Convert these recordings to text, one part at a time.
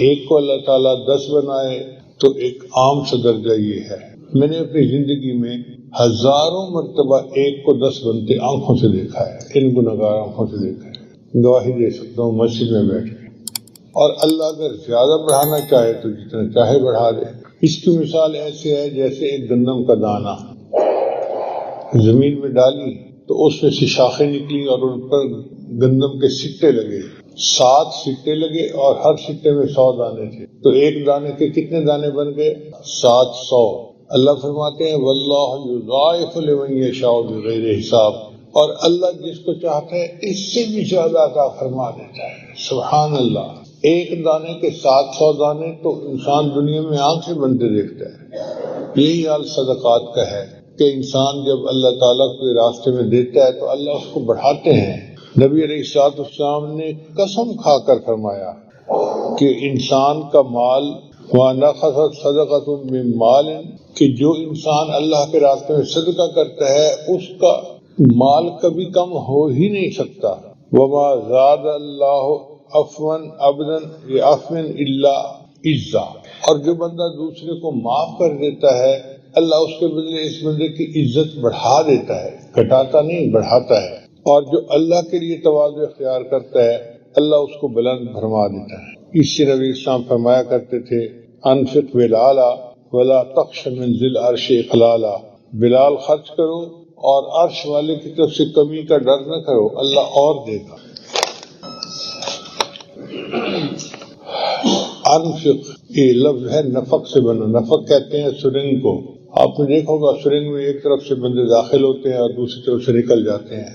ایک کو اللہ تعالیٰ 10 بنائے تو ایک عام سا درجہ یہ ہے۔ میں نے اپنی زندگی میں ہزاروں مرتبہ ایک کو 10 بنتے آنکھوں سے دیکھا ہے، ان گنہگار آنکھوں سے دیکھا ہے، گواہی دے سکتا ہوں مسجد میں بیٹھ کے۔ اور اللہ اگر زیادہ بڑھانا چاہے تو جتنا چاہے بڑھا دے۔ اس کی مثال ایسے ہے جیسے ایک گندم کا دانہ زمین میں ڈالی تو اس میں سے شاخیں نکلی اور ان پر گندم کے سٹے لگے، 7 سٹے لگے اور ہر سٹے میں 100 دانے تھے، تو ایک دانے کے کتنے دانے بن گئے؟ 700۔ اللہ فرماتے ہیں واللہ یضاعف لمن یشاء بغیر حساب، اور اللہ جس کو چاہتا ہے اس سے بھی زیادہ عطا فرما دیتا ہے۔ سبحان اللہ۔ ایک دانے کے 700 دانے تو انسان دنیا میں آنکھ سے بنتے دیکھتا ہے۔ یہی حال صدقات کا ہے کہ انسان جب اللہ تعالیٰ کو راستے میں دیتا ہے تو اللہ اس کو بڑھاتے ہیں۔ نبی علیہ السلام نے قسم کھا کر فرمایا کہ انسان کا مال وَنَقَصَتْ صَدَقَةٌ مِّن مَّالٍ، کہ جو انسان اللہ کے راستے میں صدقہ کرتا ہے اس کا مال کبھی کم ہو ہی نہیں سکتا۔ وَمَا زَادَ اللَّهُ عَفْوًا عَبْدًا بِعَفْوٍ إِلَّا عِزًّا، اور جو بندہ دوسرے کو معاف کر دیتا ہے اللہ اس کے بدلے اس بندے کی عزت بڑھا دیتا ہے، گھٹاتا نہیں بڑھاتا ہے۔ اور جو اللہ کے لیے تواضع اختیار کرتا ہے اللہ اس کو بلند فرما دیتا ہے۔ اس سے نبی اسلام فرمایا کرتے تھے انفق بلالا ولا تخش من ذی العرش اخلالا، بلال خرچ کرو اور عرش والے کی طرف سے کمی کا ڈر نہ کرو، اللہ اور دے گا۔ انفق یہ لفظ ہے نفق سے بنا، نفق کہتے ہیں سرنگ کو۔ آپ نے دیکھا ہوگا سرنگ میں ایک طرف سے بندے داخل ہوتے ہیں اور دوسری طرف سے نکل جاتے ہیں،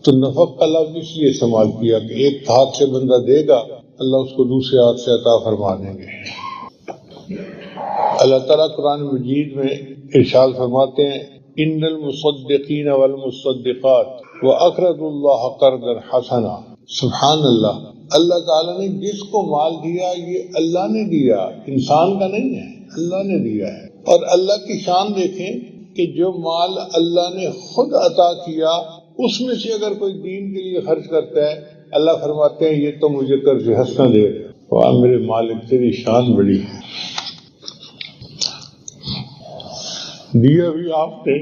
تو نفق کا لفظ اس لیے استعمال کیا کہ ایک ہاتھ سے بندہ دے گا اللہ اس کو دوسرے ہاتھ سے عطا فرما دیں گے۔ اللہ تعالیٰ قرآن مجید میں ارشاد فرماتے ہیں ان المصدقین والمصدقات واقرضوا اللہ قرضا حسنا۔ سبحان اللہ، اللہ تعالیٰ نے جس کو مال دیا یہ اللہ نے دیا، انسان کا نہیں ہے، اللہ نے دیا ہے۔ اور اللہ کی شان دیکھیں کہ جو مال اللہ نے خود عطا کیا اس میں سے اگر کوئی دین کے لیے خرچ کرتا ہے اللہ فرماتے ہیں یہ تو مجھے قرض حسنہ دے گا۔ واہ میرے مالک تیری شان بڑی ہے، دیا بھی آپ نے،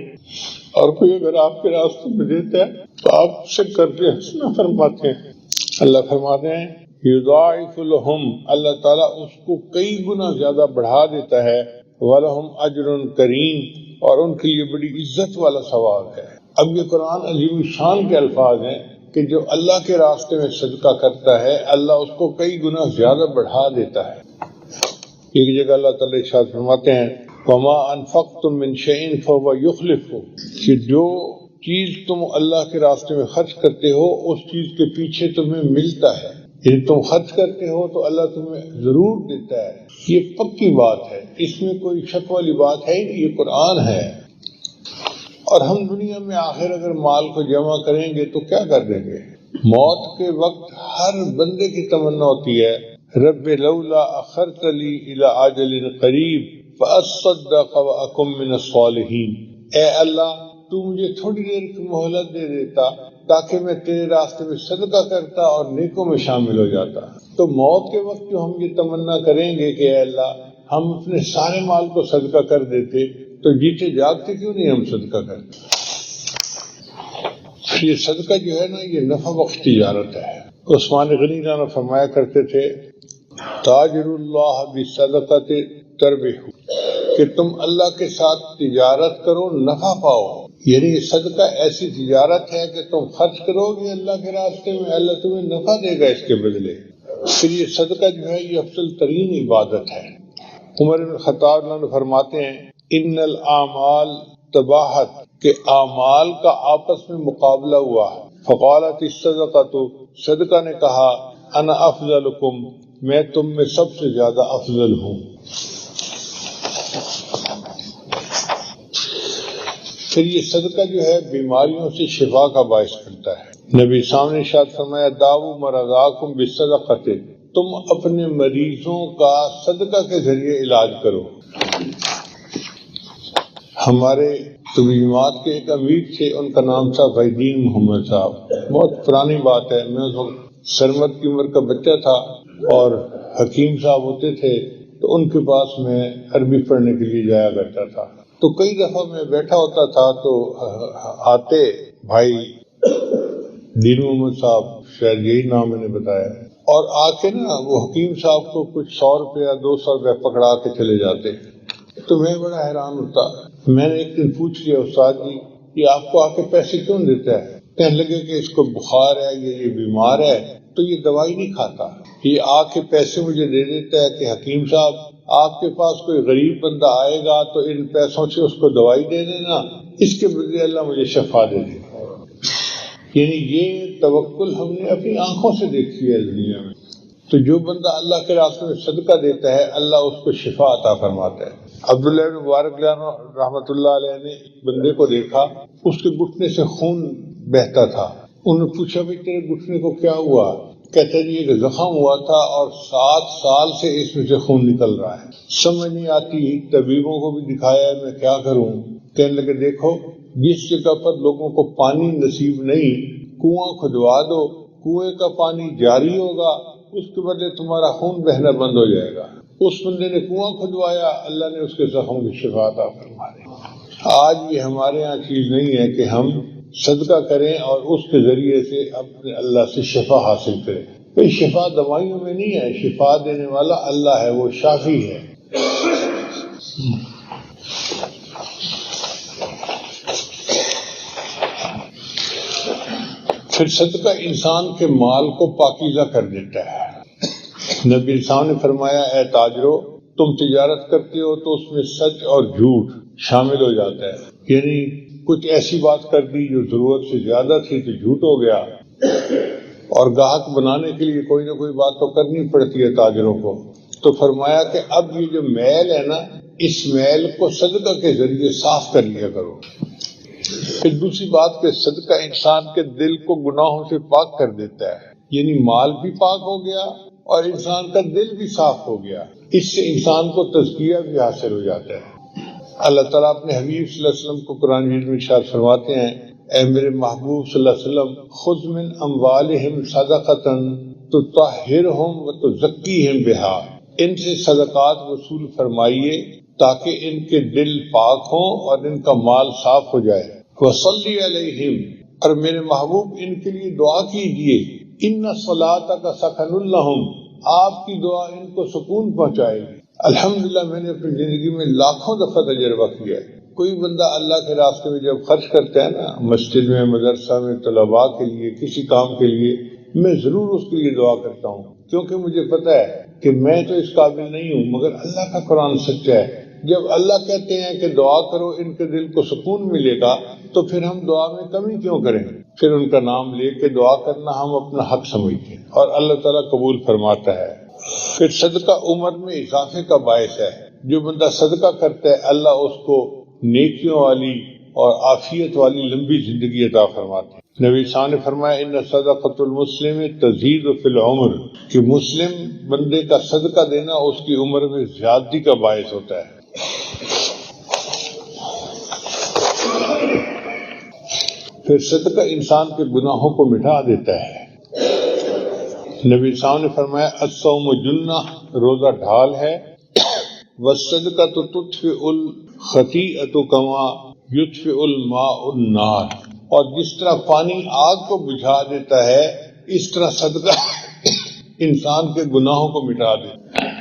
اور کوئی اگر آپ کے راستے میں دیتا ہے تو آپ سے قرض حسنہ فرماتے ہیں۔ اللہ فرماتے ہیں یضاعف لہم، اللہ تعالیٰ اس کو کئی گنا زیادہ بڑھا دیتا ہے، وَلَهُمْ أَجْرٌ كَرِيمٌ، اور ان کے لیے بڑی عزت والا ثواب ہے۔ اب یہ قرآن عظیم شان کے الفاظ ہیں کہ جو اللہ کے راستے میں صدقہ کرتا ہے اللہ اس کو کئی گنا زیادہ بڑھا دیتا ہے۔ ایک جگہ اللہ تعالیٰ ارشاد فرماتے ہیں وَمَا أَنفَقْتُم مِّن شَيْءٍ فَهُوَ يُخْلِفُهُ، کہ جو چیز تم اللہ کے راستے میں خرچ کرتے ہو اس چیز کے پیچھے تمہیں ملتا ہے، یعنی تم خرچ کرتے ہو تو اللہ تمہیں ضرور دیتا ہے، یہ پکی بات ہے، اس میں کوئی شک والی بات ہے نہیں، یہ قرآن ہے۔ اور ہم دنیا میں آخر اگر مال کو جمع کریں گے تو کیا کر دیں گے؟ موت کے وقت ہر بندے کی تمنا ہوتی ہے رب لولا اخرتنی الی اجل قریب فاصدق واکن من الصالحین، اے اللہ تو مجھے تھوڑی دیر کی مہلت دے دیتا تاکہ میں تیرے راستے میں صدقہ کرتا اور نیکوں میں شامل ہو جاتا۔ تو موت کے وقت جو ہم یہ تمنا کریں گے کہ اے اللہ ہم اپنے سارے مال کو صدقہ کر دیتے، تو جیتے جاگتے کیوں نہیں ہم صدقہ کرتے؟ یہ صدقہ جو ہے نا یہ نفع بخش تجارت ہے۔ عثمان غنی جانا فرمایا کرتے تھے تاجر اللہ بصدقۃ تربح، کہ تم اللہ کے ساتھ تجارت کرو نفع پاؤ، یعنی یہ صدقہ ایسی تجارت ہے کہ تم خرچ کرو گے اللہ کے راستے میں اللہ تمہیں نفع دے گا اس کے بدلے۔ پھر یہ صدقہ جو ہے یہ افضل ترین عبادت ہے۔ عمر بن خطاب عنہ فرماتے ہیں ان الاعمال تباہت، کہ اعمال کا آپس میں مقابلہ ہوا، فقالت الصدقۃ، صدقہ نے کہا انا افضلکم، میں تم میں سب سے زیادہ افضل ہوں۔ پھر یہ صدقہ جو ہے بیماریوں سے شفا کا باعث کرتا ہے۔ نبی سامنے ارشاد فرمایا داؤ مرضاکم بالصدقۃ، تم اپنے مریضوں کا صدقہ کے ذریعے علاج کرو۔ ہمارے تبلیغات کے ایک امیر تھے، ان کا نام تھا فیدین محمد صاحب، بہت پرانی بات ہے، میں اس وقت سرمد کی عمر کا بچہ تھا، اور حکیم صاحب ہوتے تھے تو ان کے پاس میں عربی پڑھنے کے لیے جایا کرتا تھا. تو کئی دفعہ میں بیٹھا ہوتا تھا تو آتے بھائی دین محمد صاحب، شاید یہی نام میں نے بتایا، اور آ کے نا وہ حکیم صاحب کو کچھ 100 روپے یا 200 روپے پکڑا کے چلے جاتے. تو میں بڑا حیران ہوتا. میں نے ایک دن پوچھ لیا استاد جی یہ آپ کو آ کے پیسے کیوں دیتا ہے؟ کہنے لگے کہ اس کو بخار ہے، یہ بیمار ہے تو یہ دوائی نہیں کھاتا، یہ آ کے پیسے مجھے دے دیتا ہے کہ حکیم صاحب آپ کے پاس کوئی غریب بندہ آئے گا تو ان پیسوں سے اس کو دوائی دے دینا، اس کے بدلے اللہ مجھے شفا دے دے. یعنی یہ توکل ہم نے اپنی آنکھوں سے دیکھی ہے دنیا میں. تو جو بندہ اللہ کے راستے میں صدقہ دیتا ہے اللہ اس کو شفا عطا فرماتا ہے. عبداللہ بن مبارک رحمۃ اللہ علیہ نے ایک بندے کو دیکھا، اس کے گھٹنے سے خون بہتا تھا. انہوں نے پوچھا بھائی تیرے گھٹنے کو کیا ہوا؟ کہتا جی ایک زخم ہوا تھا اور 7 سال سے اس میں سے خون نکل رہا ہے، سمجھ نہیں آتی، طبیبوں کو بھی دکھایا میں کیا کروں. کہنے لگے دیکھو جس جگہ پر لوگوں کو پانی نصیب نہیں کنواں کھدوا دو، کنویں کا پانی جاری ہوگا، اس کے بدلے تمہارا خون بہنا بند ہو جائے گا. اس بندے نے کنواں کھدوایا، اللہ نے اس کے زخم کی شفا عطا فرما دی. آج یہ ہمارے ہاں چیز نہیں ہے کہ ہم صدقہ کریں اور اس کے ذریعے سے اپنے اللہ سے شفا حاصل کریں. یہ شفا دوائیوں میں نہیں ہے، شفا دینے والا اللہ ہے، وہ شافی ہے. پھر صدقہ انسان کے مال کو پاکیزہ کر دیتا ہے. نبی صاحب نے فرمایا اے تاجرو تم تجارت کرتے ہو تو اس میں سچ اور جھوٹ شامل ہو جاتا ہے. یعنی کچھ ایسی بات کر دی جو ضرورت سے زیادہ تھی تو جھوٹ ہو گیا، اور گاہک بنانے کے لیے کوئی نہ کوئی بات تو کرنی پڑتی ہے تاجروں کو. تو فرمایا کہ اب یہ جو میل ہے نا اس میل کو صدقہ کے ذریعے صاف کر لیا کرو. پھر دوسری بات کہ صدقہ انسان کے دل کو گناہوں سے پاک کر دیتا ہے. یعنی مال بھی پاک ہو گیا اور انسان کا دل بھی صاف ہو گیا. اس سے انسان کو تزکیہ بھی حاصل ہو جاتا ہے. اللہ تعالیٰ اپنے حبیب صلی اللہ علیہ وسلم کو قرآن مجید میں ارشاد فرماتے ہیں اے میرے محبوب صلی اللہ علیہ وسلم خذ من اموالہم صدقۃ تطہرہم وتزکیہم بہا، ان سے صدقات وصول فرمائیے تاکہ ان کے دل پاک ہوں اور ان کا مال صاف ہو جائے. وصلی علیہم، اور میرے محبوب ان کے لیے دعا کیجئے. ان صلاتک سکن لہم، آپ کی دعا ان کو سکون پہنچائے گی. الحمدللہ میں نے اپنی زندگی میں لاکھوں دفعہ تجربہ کیا ہے. کوئی بندہ اللہ کے راستے میں جب خرچ کرتا ہے نا، مسجد میں، مدرسہ میں، طلباء کے لیے، کسی کام کے لیے، میں ضرور اس کے لیے دعا کرتا ہوں، کیونکہ مجھے پتا ہے کہ میں تو اس قابل نہیں ہوں مگر اللہ کا قرآن سچا ہے. جب اللہ کہتے ہیں کہ دعا کرو ان کے دل کو سکون ملے گا تو پھر ہم دعا میں کمی کیوں کریں؟ پھر ان کا نام لے کے دعا کرنا ہم اپنا حق سمجھتے ہیں اور اللہ تعالیٰ قبول فرماتا ہے. پھر صدقہ عمر میں اضافے کا باعث ہے. جو بندہ صدقہ کرتا ہے اللہ اس کو نیکیوں والی اور عافیت والی لمبی زندگی عطا فرماتے ہیں. نبی صلی اللہ علیہ وسلم نے فرمایا ان صدقۃ المسلم تزید فی العمر، کہ مسلم بندے کا صدقہ دینا اس کی عمر میں زیادتی کا باعث ہوتا ہے. پھر صدقہ انسان کے گناہوں کو مٹا دیتا ہے. نبی صلی اللہ علیہ وسلم نے فرمایا الصوم جنہ، روزہ ڈھال ہے، والصدقۃ تطفئ الخطیئۃ کما یطفئ الماء النار، اور جس طرح پانی آگ کو بجھا دیتا ہے اس طرح صدقہ انسان کے گناہوں کو مٹا دیتا ہے.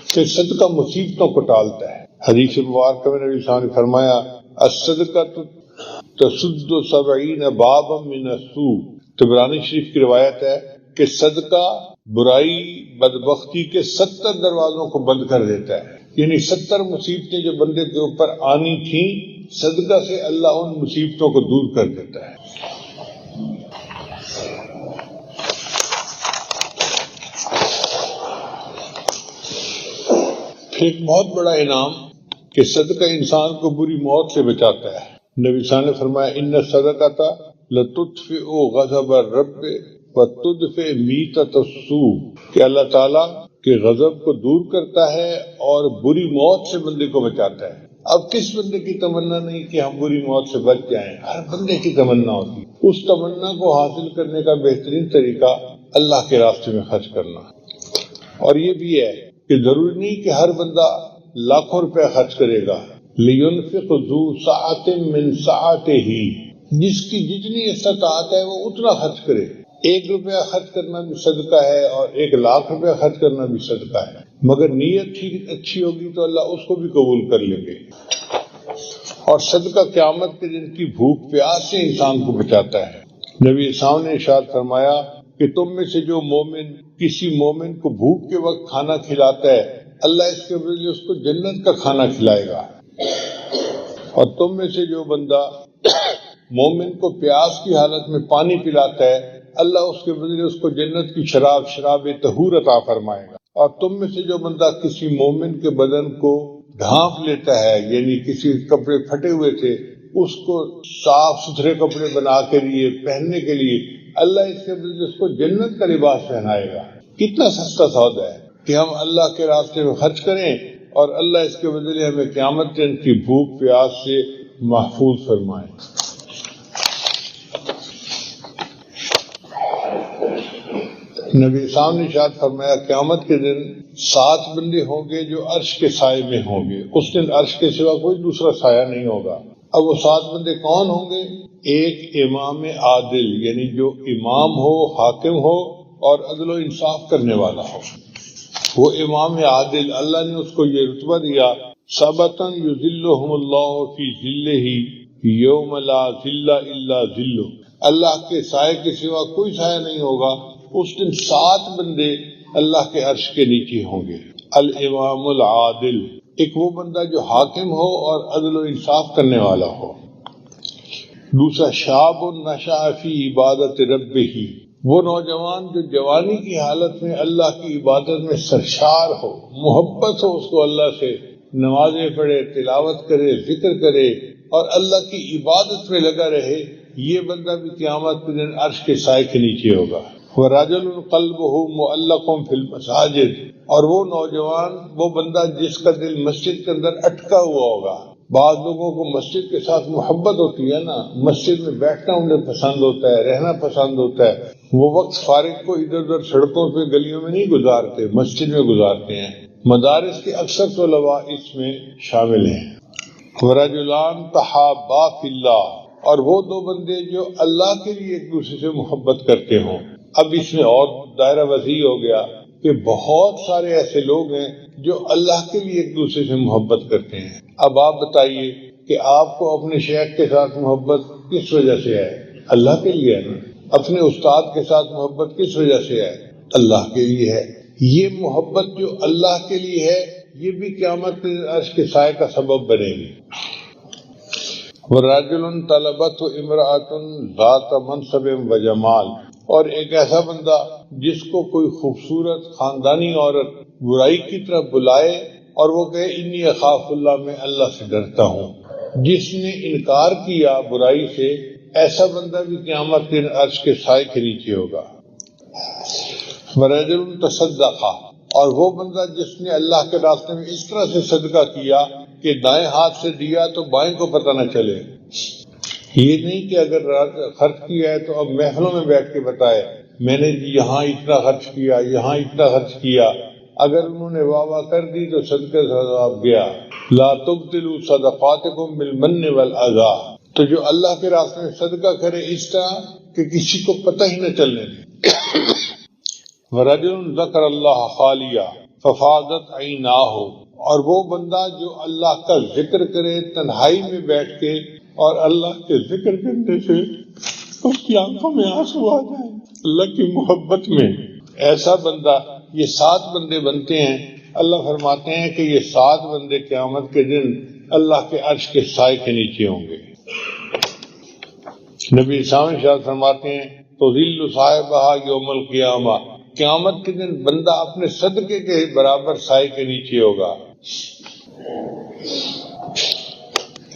پھر صدقہ مصیبتوں کو ٹالتا ہے. حدیث مبارکہ میں نبی صلی اللہ علیہ وسلم نے فرمایا الصدقۃ تسد 70 بابا من السوء، طبرانی شریف کی روایت ہے کہ صدقہ برائی بدبختی کے 70 دروازوں کو بند کر دیتا ہے. یعنی 70 مصیبتیں جو بندے کے اوپر آنی تھیں صدقہ سے اللہ ان مصیبتوں کو دور کر دیتا ہے. پھر ایک بہت بڑا انعام کہ صدقہ انسان کو بری موت سے بچاتا ہے. نبی صلی اللہ علیہ وسلم نے فرمایا ان الصدقۃ لتطفئ غضب الرب وتدفئ میتۃ السوء، کہ اللہ تعالیٰ کے غضب کو دور کرتا ہے اور بری موت سے بندے کو بچاتا ہے. اب کس بندے کی تمنا نہیں کہ ہم بری موت سے بچ جائیں؟ ہر بندے کی تمنا ہوتی ہے. اس تمنا کو حاصل کرنے کا بہترین طریقہ اللہ کے راستے میں خرچ کرنا. اور یہ بھی ہے کہ ضروری نہیں کہ ہر بندہ لاکھوں روپے خرچ کرے گا. لِيُنْفِقْ ذُو سَعَةٍ مِّن سَعَتِهِ، جس کی جتنی استطاعت ہے وہ اتنا خرچ کرے. 1 روپیہ خرچ کرنا بھی صدقہ ہے اور 1 لاکھ روپیہ خرچ کرنا بھی صدقہ ہے، مگر نیت ٹھیک اچھی ہوگی تو اللہ اس کو بھی قبول کر لیں گے. اور صدقہ قیامت کے دن کی بھوک پیاس سے انسان کو بچاتا ہے. نبی اسلام نے ارشاد فرمایا کہ تم میں سے جو مومن کسی مومن کو بھوک کے وقت کھانا کھلاتا ہے، اللہ اس کے بدلے اس کو جنت کا کھانا کھلائے گا. اور تم میں سے جو بندہ مومن کو پیاس کی حالت میں پانی پلاتا ہے، اللہ اس کے بدلے اس کو جنت کی شراب طہور عطا فرمائے گا. اور تم میں سے جو بندہ کسی مومن کے بدن کو ڈھانپ لیتا ہے، یعنی کسی کپڑے پھٹے ہوئے تھے اس کو صاف ستھرے کپڑے بنا کے لیے پہننے کے لیے، اللہ اس کے بدلے اس کو جنت کا لباس پہنائے گا. کتنا سستا سودا ہے کہ ہم اللہ کے راستے میں خرچ کریں اور اللہ اس کے بدلے ہمیں قیامت کے دن کی بھوک پیاس سے محفوظ فرمائے. نبی صاحب نے ارشاد فرمایا قیامت کے دن 7 بندے ہوں گے جو عرش کے سائے میں ہوں گے. اس دن عرش کے سوا کوئی دوسرا سایہ نہیں ہوگا. اب وہ 7 بندے کون ہوں گے؟ ایک امام عادل، یعنی جو امام ہو، حاکم ہو اور عدل و انصاف کرنے والا ہو. وہ امام عادل، اللہ نے اس کو یہ رتبہ دیا، سبتن یذلہم اللہ فی ذلہ یوم لا ذل الا ذلہ، اللہ کے سائے کے سوا کوئی سایہ نہیں ہوگا. اس دن 7 بندے اللہ کے عرش کے نیچے ہوں گے. الامام العادل، ایک وہ بندہ جو حاکم ہو اور عدل و انصاف کرنے والا ہو. دوسرا شاب نشأ فی عبادت ربہ، وہ نوجوان جو جوانی کی حالت میں اللہ کی عبادت میں سرشار ہو، محبت ہو اس کو اللہ سے، نمازیں پڑھے، تلاوت کرے، ذکر کرے اور اللہ کی عبادت میں لگا رہے، یہ بندہ بھی قیامت کے دن عرش کے سائے کے نیچے ہوگا. وَرَجُلٌ قَلْبُهُ مُعَلَّقٌ فِي الْمَسَاجِدِ، اور وہ نوجوان، وہ بندہ جس کا دل مسجد کے اندر اٹکا ہوا ہوگا. بعض لوگوں کو مسجد کے ساتھ محبت ہوتی ہے نا، مسجد میں بیٹھنا انہیں پسند ہوتا ہے، رہنا پسند ہوتا ہے. وہ وقت فارغ کو ادھر ادھر سڑکوں پہ گلیوں میں نہیں گزارتے، مسجد میں گزارتے ہیں. مدارس کے اکثر طلباء اس میں شامل ہیں. وَرَجُلَانْ تَحَابَّا فِي اللَّهِ، اور وہ 2 بندے جو اللہ کے لیے ایک دوسرے سے محبت کرتے ہوں. اب اس میں اور دائرہ وسیع ہو گیا کہ بہت سارے ایسے لوگ ہیں جو اللہ کے لیے ایک دوسرے سے محبت کرتے ہیں. اب آپ بتائیے کہ آپ کو اپنے شیخ کے ساتھ محبت کس وجہ سے ہے؟ اللہ کے لیے ہے نا. اپنے استاد کے ساتھ محبت کس وجہ سے ہے؟ اللہ کے لیے ہے. یہ محبت جو اللہ کے لیے ہے یہ بھی قیامت کے عرش کے سائے کا سبب بنے گی. وَرَجُلٌ طَلَبَتْهُ امْرَأَةٌ ذَاتَ مَنْصَبٍ وَجَمَالٍ، اور ایک ایسا بندہ جس کو کوئی خوبصورت خاندانی عورت برائی کی طرف بلائے اور وہ کہے انی اخاف اللہ، میں اللہ سے ڈرتا ہوں. جس نے انکار کیا برائی سے، ایسا بندہ بھی قیامت کے عرش کے سائے کے نیچے ہوگا. وَرَجُلٌ تَصَدَّقَ، اور وہ بندہ جس نے اللہ کے راستے میں اس طرح سے صدقہ کیا کہ دائیں ہاتھ سے دیا تو بائیں کو پتہ نہ چلے. یہ نہیں کہ اگر خرچ کیا ہے تو اب محفلوں میں بیٹھ کے بتائے میں نے یہاں اتنا خرچ کیا، یہاں اتنا خرچ کیا. اگر انہوں نے واہ واہ کر دی تو صدقے سے ثواب گیا. لا تبطلوا صدقاتکم بالمن والاذى، تو جو اللہ کے راستے میں صدقہ کرے اس طرح کہ کسی کو پتہ ہی نہ چلنے دے. وَرَجُلٌ ذَكَرَ اللَّهَ خَالِيًا فَفَاضَتْ عَيْنَاهُ، اور وہ بندہ جو اللہ کا ذکر کرے تنہائی میں بیٹھ کے اور اللہ کے ذکر کرنے سے اس کی آنکھوں میں آنسو آ جائیں اللہ کی محبت میں. ایسا بندہ، یہ 7 بندے بنتے ہیں. اللہ فرماتے ہیں کہ یہ 7 بندے قیامت کے دن اللہ کے عرش کے سائے کے نیچے ہوں گے. نبی صاحب ارشاد فرماتے ہیں تُذِلُّ صَاحِبَهَا یوم القیامہ، قیامت کے دن بندہ اپنے صدقے کے برابر سائے کے نیچے ہوگا.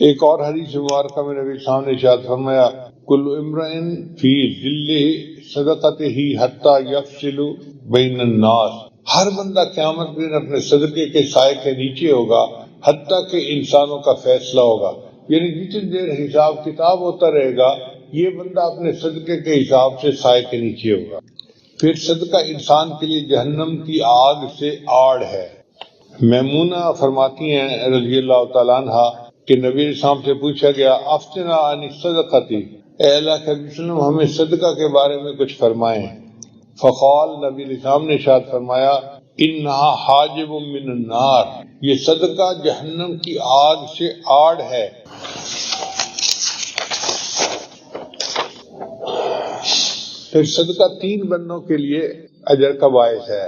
ایک اور حدیث مبارکہ میں نبی صاحب نے ارشاد فرمایا کل امرئ فی ذلہ صدقتہ حتی یفصل بین الناس، ہر بندہ قیامت کے دن اپنے صدقے کے سائے کے نیچے ہوگا حتیٰ کہ انسانوں کا فیصلہ ہوگا. یعنی جتنی دیر حساب کتاب ہوتا رہے گا یہ بندہ اپنے صدقے کے حساب سے سائے کے نیچے ہوگا. پھر صدقہ انسان کے لیے جہنم کی آگ سے آڑ ہے۔ میمونہ فرماتی ہیں رضی اللہ تعالیٰ عنہ کہ نبی اسلام سے پوچھا گیا افتنا عن الصدقۃ، اے اللہ کے وسلم ہمیں صدقہ کے بارے میں کچھ فرمائیں۔ فقال، نبی اسلام نے ارشاد فرمایا انہا حاجب من النار، یہ صدقہ جہنم کی آگ سے آڑ ہے۔ پھر صدقہ 3 بندوں کے لیے اجر کا باعث ہے۔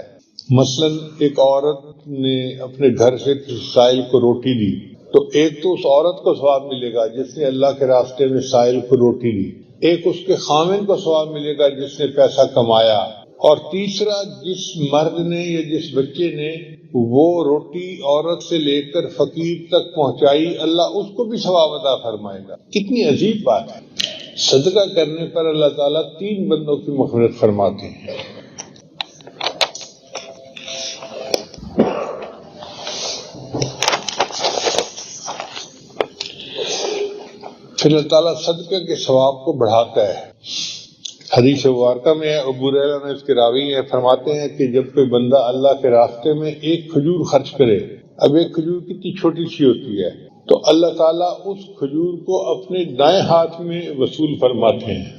مثلا ایک عورت نے اپنے گھر سے سائل کو روٹی دی تو ایک تو اس عورت کو ثواب ملے گا جس نے اللہ کے راستے میں سائل کو روٹی دی، ایک اس کے خامن کو ثواب ملے گا جس نے پیسہ کمایا، اور تیسرا جس مرد نے یا جس بچے نے وہ روٹی عورت سے لے کر فقیر تک پہنچائی، اللہ اس کو بھی ثواب عطا فرمائے گا۔ کتنی عجیب بات ہے، صدقہ کرنے پر اللہ تعالیٰ 3 بندوں کی مغفرت فرماتے ہیں۔ پھر اللہ تعالیٰ صدقہ کے ثواب کو بڑھاتا ہے۔ حدیث مبارکہ میں ابو ہریرہ نے اس کے راوی ہیں، فرماتے ہیں کہ جب کوئی بندہ اللہ کے راستے میں ایک کھجور خرچ کرے، اب ایک کھجور کتنی چھوٹی سی ہوتی ہے، تو اللہ تعالیٰ اس کھجور کو اپنے دائیں ہاتھ میں وصول فرماتے ہیں،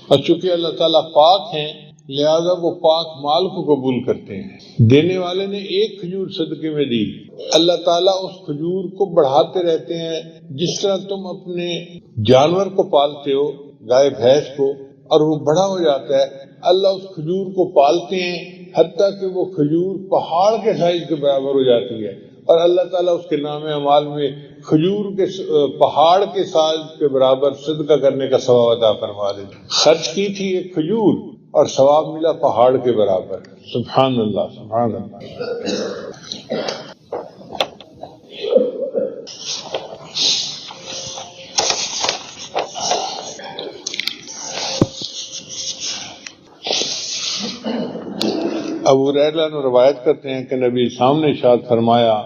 اور چونکہ اللہ تعالیٰ پاک ہیں لہذا وہ پاک مال کو قبول کرتے ہیں۔ دینے والے نے ایک کھجور صدقے میں دی، اللہ تعالیٰ اس کھجور کو بڑھاتے رہتے ہیں، جس طرح تم اپنے جانور کو پالتے ہو، گائے بھینس کو، اور وہ بڑا ہو جاتا ہے، اللہ اس کھجور کو پالتے ہیں حتیٰ کہ وہ کھجور پہاڑ کے سائز کے برابر ہو جاتی ہے، اور اللہ تعالیٰ اس کے نام اعمال میں کھجور کے پہاڑ کے سائز کے برابر صدقہ کرنے کا ثواب عطا فرما دیتے۔ خرچ کی تھی ایک کھجور اور ثواب ملا پہاڑ کے برابر۔ سبحان اللہ، سبحان اللہ۔ ابو ہریرہ نے روایت کرتے ہیں کہ نبی اسلام نے ارشاد فرمایا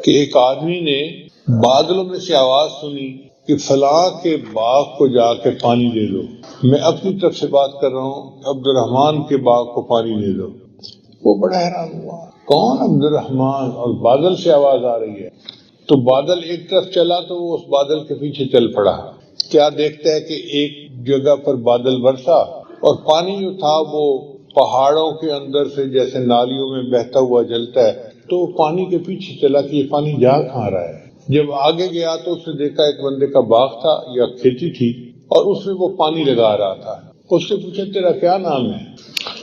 کہ ایک آدمی نے بادلوں میں سے آواز سنی کہ فلاں کے باغ کو جا کے پانی دے دو۔ میں اپنی طرف سے بات کر رہا ہوں، عبد الرحمن کے باغ کو پانی دے دو۔ وہ بڑا حیران ہوا، کون عبد الرحمن، اور بادل سے آواز آ رہی ہے۔ تو بادل ایک طرف چلا تو وہ اس بادل کے پیچھے چل پڑا۔ کیا دیکھتا ہے کہ ایک جگہ پر بادل برسا اور پانی جو تھا وہ پہاڑوں کے اندر سے جیسے نالیوں میں بہتا ہوا جلتا ہے، تو وہ پانی کے پیچھے چلا کہ یہ پانی جا کہاں رہا ہے۔ جب آگے گیا تو اس نے دیکھا ایک بندے کا باغ تھا یا کھیتی تھی، اور اس میں وہ پانی لگا رہا تھا۔ اس سے پوچھا تیرا کیا نام ہے؟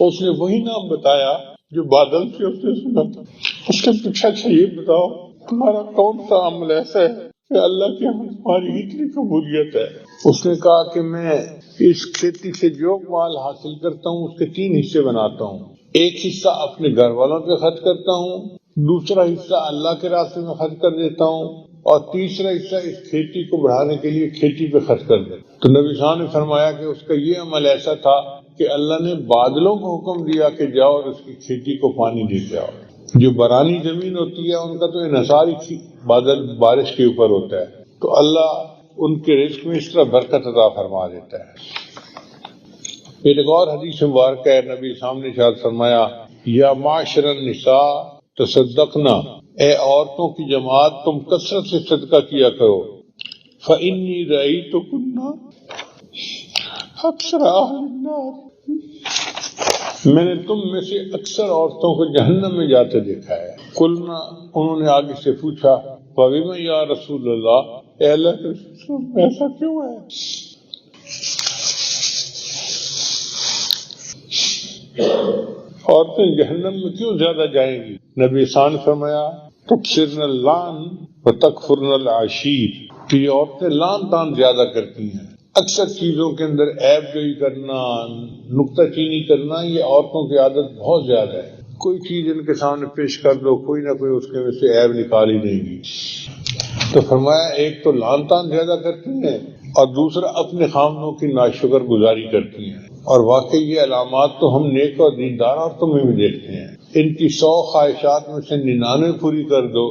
اس نے وہی نام بتایا جو بادل سے اس نے سنا تھا۔ اس نے پوچھا اچھا یہ بتاؤ تمہارا کون سا عمل ایسا ہے کہ اللہ کے یہاں تمہاری اتنی قبولیت ہے؟ اس نے کہا کہ میں اس کھیتی سے جو مال حاصل کرتا ہوں اس کے 3 حصے بناتا ہوں، ایک حصہ اپنے گھر والوں پہ خرچ کرتا ہوں، دوسرا حصہ اللہ کے راستے میں خرچ کر دیتا ہوں، اور تیسرا حصہ اس کھیتی کو بڑھانے کے لیے کھیتی پہ خرچ کر دیتا ہوں۔ تو نبی صاحب نے فرمایا کہ اس کا یہ عمل ایسا تھا کہ اللہ نے بادلوں کو حکم دیا کہ جاؤ اور اس کی کھیتی کو پانی دے کے آؤ۔ جو برانی زمین ہوتی ہے ان کا تو انحصار ہی بادل بارش کے اوپر ہوتا ہے، تو اللہ ان کے رزق میں اس طرح برکت عطا فرما دیتا ہے۔ ایک اور حدیث مبارک ہے، نبی سامنے ارشاد فرمایا یا معاشر النساء تصدقنا، اے عورتوں کی جماعت تم کثرت سے صدقہ کیا کرو، فإنی رأیتکن اکثر اہل النار، میں نے تم میں سے اکثر عورتوں کو جہنم میں جاتے دیکھا ہے۔ قلنا، انہوں نے آگے سے پوچھا فبما یا رسول اللہ، اے اللہ کے رسول ایسا کیوں ہے؟ عورتیں جہنم میں کیوں زیادہ جائیں گی؟ نبی نے فرمایا تکثرن اللعن وتکفرن العشیر، کہ یہ عورتیں لعن تان زیادہ کرتی ہیں، اکثر چیزوں کے اندر عیب جوئی کرنا، نکتہ چینی کرنا، یہ عورتوں کی عادت بہت زیادہ ہے۔ کوئی چیز ان کے سامنے پیش کر دو، کوئی نہ کوئی اس کے میں سے عیب نکال ہی دیں گی۔ تو فرمایا ایک تو لعن تان زیادہ کرتی ہیں، اور دوسرا اپنے خامنوں کی ناشکر گزاری کرتی ہیں۔ اور واقعی یہ علامات تو ہم نیک اور دیندار عورتوں میں بھی دیکھتے ہیں۔ ان کی 100 خواہشات میں سے 99 پوری کر دو،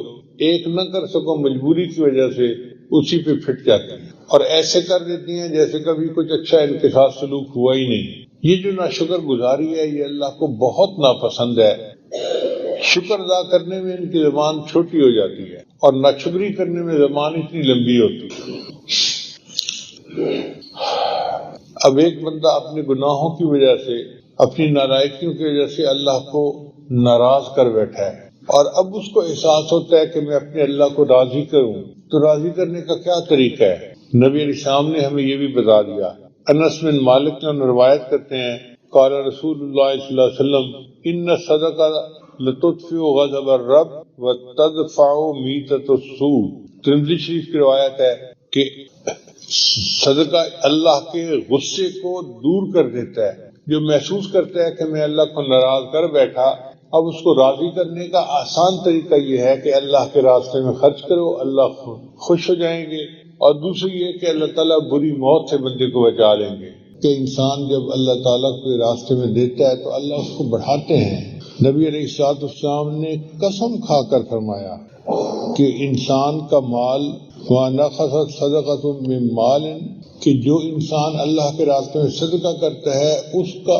ایک نہ کر سکو مجبوری کی وجہ سے، اسی پہ پھٹ جاتی ہیں، اور ایسے کر دیتی ہیں جیسے کبھی کچھ اچھا ان کے ساتھ سلوک ہوا ہی نہیں۔ یہ جو ناشکر گزاری ہے یہ اللہ کو بہت ناپسند ہے. شکر ادا کرنے میں ان کی زبان چھوٹی ہو جاتی ہے اور ناشکری کرنے میں زبان اتنی لمبی ہوتی ہے. اب ایک بندہ اپنے گناہوں کی وجہ سے، اپنی نالائکیوں کی وجہ سے اللہ کو ناراض کر بیٹھا ہے، اور اب اس کو احساس ہوتا ہے کہ میں اپنے اللہ کو راضی کروں. تو راضی کرنے کا کیا طریقہ ہے؟ نبی علیہ السلام نے ہمیں یہ بھی بتا دیا. انس بن مالک نے روایت کرتے ہیں، قال رسول اللہ صلی اللہ علیہ وسلم ان الصدقہ لتطفئ غضب الرب وتدفع میتۃ السوء. ترمذی شریف کی روایت ہے کہ صدقہ اللہ کے غصے کو دور کر دیتا ہے. جو محسوس کرتا ہے کہ میں اللہ کو ناراض کر بیٹھا، اب اس کو راضی کرنے کا آسان طریقہ یہ ہے کہ اللہ کے راستے میں خرچ کرو، اللہ خوش ہو جائیں گے. اور دوسری یہ کہ اللہ تعالیٰ بری موت سے بندے کو بچا لیں گے. کہ انسان جب اللہ تعالیٰ کو راستے میں دیتا ہے تو اللہ اس کو بڑھاتے ہیں. نبی علیہ الصلوۃ والسلام نے قسم کھا کر فرمایا کہ انسان کا مال وَنَقَصَتْ صَدَقَةٌ مِّن مَّالٍ، کہ جو انسان اللہ کے راستے میں صدقہ کرتا ہے اس کا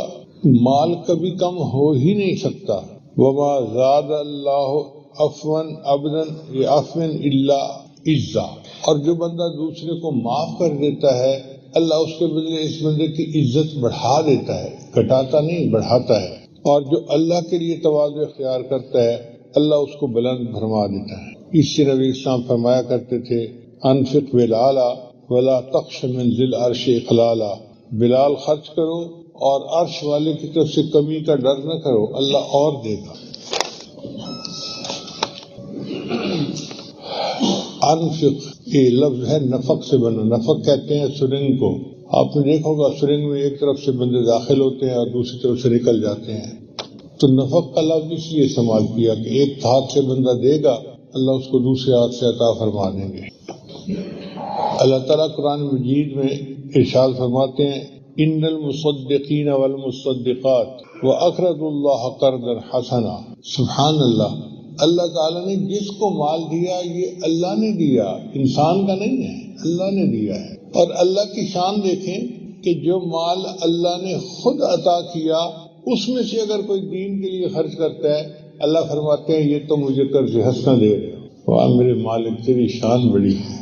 مال کبھی کم ہو ہی نہیں سکتا. وَمَا زَادَ اللَّهُ عَفْوًا عَبْدًا بِعَفْوٍ إِلَّا عِزًّا. اور جو بندہ دوسرے کو معاف کر دیتا ہے اللہ اس کے بدلے اس بندے کی عزت بڑھا دیتا ہے، گھٹاتا نہیں بڑھاتا ہے. اور جو اللہ کے لیے تواضع اختیار کرتا ہے اللہ اس کو بلند فرما دیتا ہے. اس سے نبی اسلام فرمایا کرتے تھے انفق بلالا ولا تخش من ذی العرش اقلالا. بلال خرچ کرو اور عرش والے کی طرف سے کمی کا ڈر نہ کرو، اللہ اور دے گا. انفق یہ لفظ ہے نفق سے بنا. نفق کہتے ہیں سرنگ کو. آپ نے دیکھا ہوگا سرنگ میں ایک طرف سے بندے داخل ہوتے ہیں اور دوسری طرف سے نکل جاتے ہیں. تو نفق کا لفظ اس لیے استعمال کیا کہ ایک ہاتھ سے بندہ دے گا اللہ اس کو دوسرے ہاتھ سے عطا فرما دیں گے. اللہ تعالیٰ قرآن مجید میں ارشاد فرماتے ہیں ان المصدقین والمصدقات واقرضوا اللہ قرضا حسنا. سبحان اللہ. اللہ تعالیٰ نے جس کو مال دیا یہ اللہ نے دیا، انسان کا نہیں ہے، اللہ نے دیا ہے. اور اللہ کی شان دیکھیں کہ جو مال اللہ نے خود عطا کیا اس میں سے اگر کوئی دین کے لیے خرچ کرتا ہے اللہ فرماتے ہیں یہ تو مجھے قرض حسنہ دے رہے ہو. واہ میرے مالک تیری شان بڑی ہے.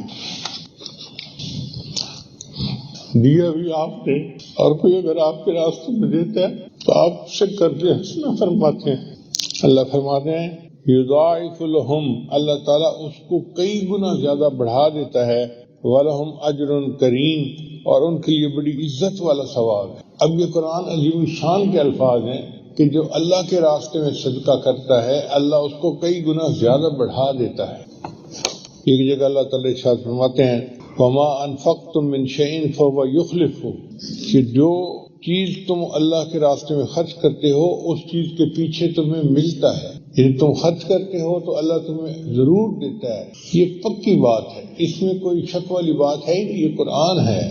دیا بھی آپ نے، اور کوئی اگر آپ کے راستے میں دیتا ہے تو آپ سے قرض حسنہ فرماتے ہیں. اللہ فرماتے ہیں یضاعف لہم، اللہ تعالیٰ اس کو کئی گنا زیادہ بڑھا دیتا ہے. وَلَهُمْ أَجْرٌ كَرِيمٌ، اور ان کے لیے بڑی عزت والا ثواب ہے. اب یہ قرآن عظیم شان کے الفاظ ہیں کہ جو اللہ کے راستے میں صدقہ کرتا ہے اللہ اس کو کئی گنا زیادہ بڑھا دیتا ہے. ایک جگہ اللہ تعالیٰ ارشاد فرماتے ہیں وَمَا أَنفَقْتُم مِّن شَيْءٍ فَهُوَ يُخْلِفُهُ، کہ جو چیز تم اللہ کے راستے میں خرچ کرتے ہو اس چیز کے پیچھے تمہیں ملتا ہے. یعنی تم خرچ کرتے ہو تو اللہ تمہیں ضرور دیتا ہے. یہ پکی بات ہے، اس میں کوئی شک والی بات ہے ہی نہیں، یہ قرآن ہے.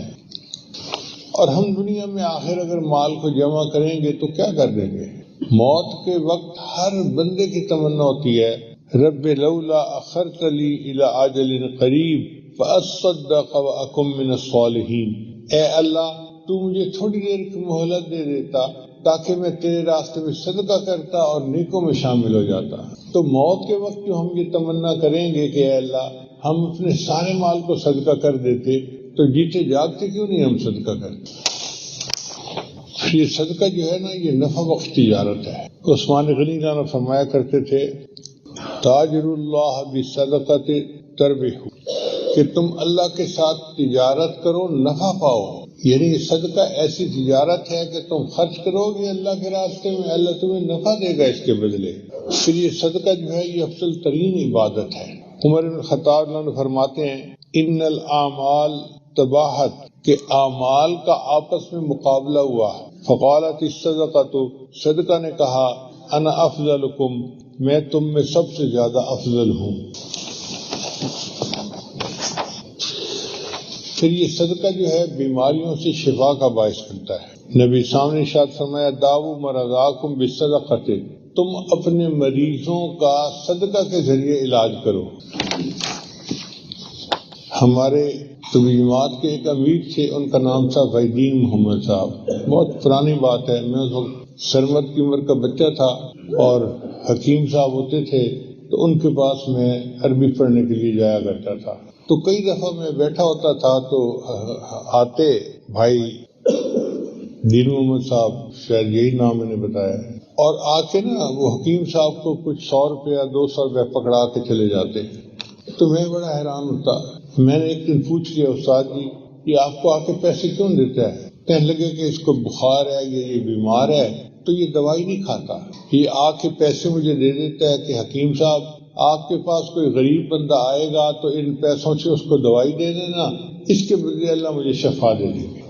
اور ہم دنیا میں آخر اگر مال کو جمع کریں گے تو کیا کر دیں گے؟ موت کے وقت ہر بندے کی تمنا ہوتی ہے رب لولا اخرتنی الی اجل قریب فاصدق واکن من الصالحین. اے اللہ تو مجھے تھوڑی دیر کی مہلت دے دیتا تاکہ میں تیرے راستے میں صدقہ کرتا اور نیکوں میں شامل ہو جاتا. تو موت کے وقت جو ہم یہ تمنا کریں گے کہ اے اللہ ہم اپنے سارے مال کو صدقہ کر دیتے تو جیتے جاگتے کیوں نہیں ہم صدقہ کرتے. یہ صدقہ جو ہے نا یہ نفع بخش تجارت ہے. عثمان غنی جانا فرمایا کرتے تھے تاجر اللہ بصدقۃ تربح، کہ تم اللہ کے ساتھ تجارت کرو نفع پاؤ. یعنی یہ صدقہ ایسی تجارت ہے کہ تم خرچ کرو گے اللہ کے راستے میں اللہ تمہیں نفع دے گا اس کے بدلے. پھر یہ صدقہ جو ہے یہ افضل ترین عبادت ہے. عمر بن خطاب رضی اللہ عنہ فرماتے ہیں ان الاعمال تباہت، کہ اعمال کا آپس میں مقابلہ ہوا. فقالت الصدقۃ، صدقہ نے کہا انا افضلکم، میں تم میں سب سے زیادہ افضل ہوں. پھر یہ صدقہ جو ہے بیماریوں سے شفا کا باعث کرتا ہے. نبی سامنے ارشاد فرمایا داؤ مرضاکم بالصدقۃ، تم اپنے مریضوں کا صدقہ کے ذریعے علاج کرو. ہمارے تبلیغات کے ایک امیر تھے، ان کا نام تھا فیدین محمد صاحب. بہت پرانی بات ہے، میں اس وقت سرمت کی عمر کا بچہ تھا اور حکیم صاحب ہوتے تھے، تو ان کے پاس میں عربی پڑھنے کے لیے جایا کرتا تھا. تو کئی دفعہ میں بیٹھا ہوتا تھا تو آتے بھائی دین محمد صاحب، شاید یہی نام میں نے بتایا، اور آ کے نا وہ حکیم صاحب کو کچھ 100 روپیہ 200 روپیہ پکڑا کے چلے جاتے. تو میں بڑا حیران ہوتا. میں نے ایک دن پوچھ لیا، استاد جی یہ آپ کو آ کے پیسے کیوں دیتا ہے؟ کہنے لگے کہ اس کو بخار ہے یا یہ بیمار ہے تو یہ دوائی نہیں کھاتا، یہ آ کے پیسے مجھے دے دیتا ہے کہ حکیم صاحب آپ کے پاس کوئی غریب بندہ آئے گا تو ان پیسوں سے اس کو دوائی دے دینا، اس کے بدلے اللہ مجھے شفا دے دے گی.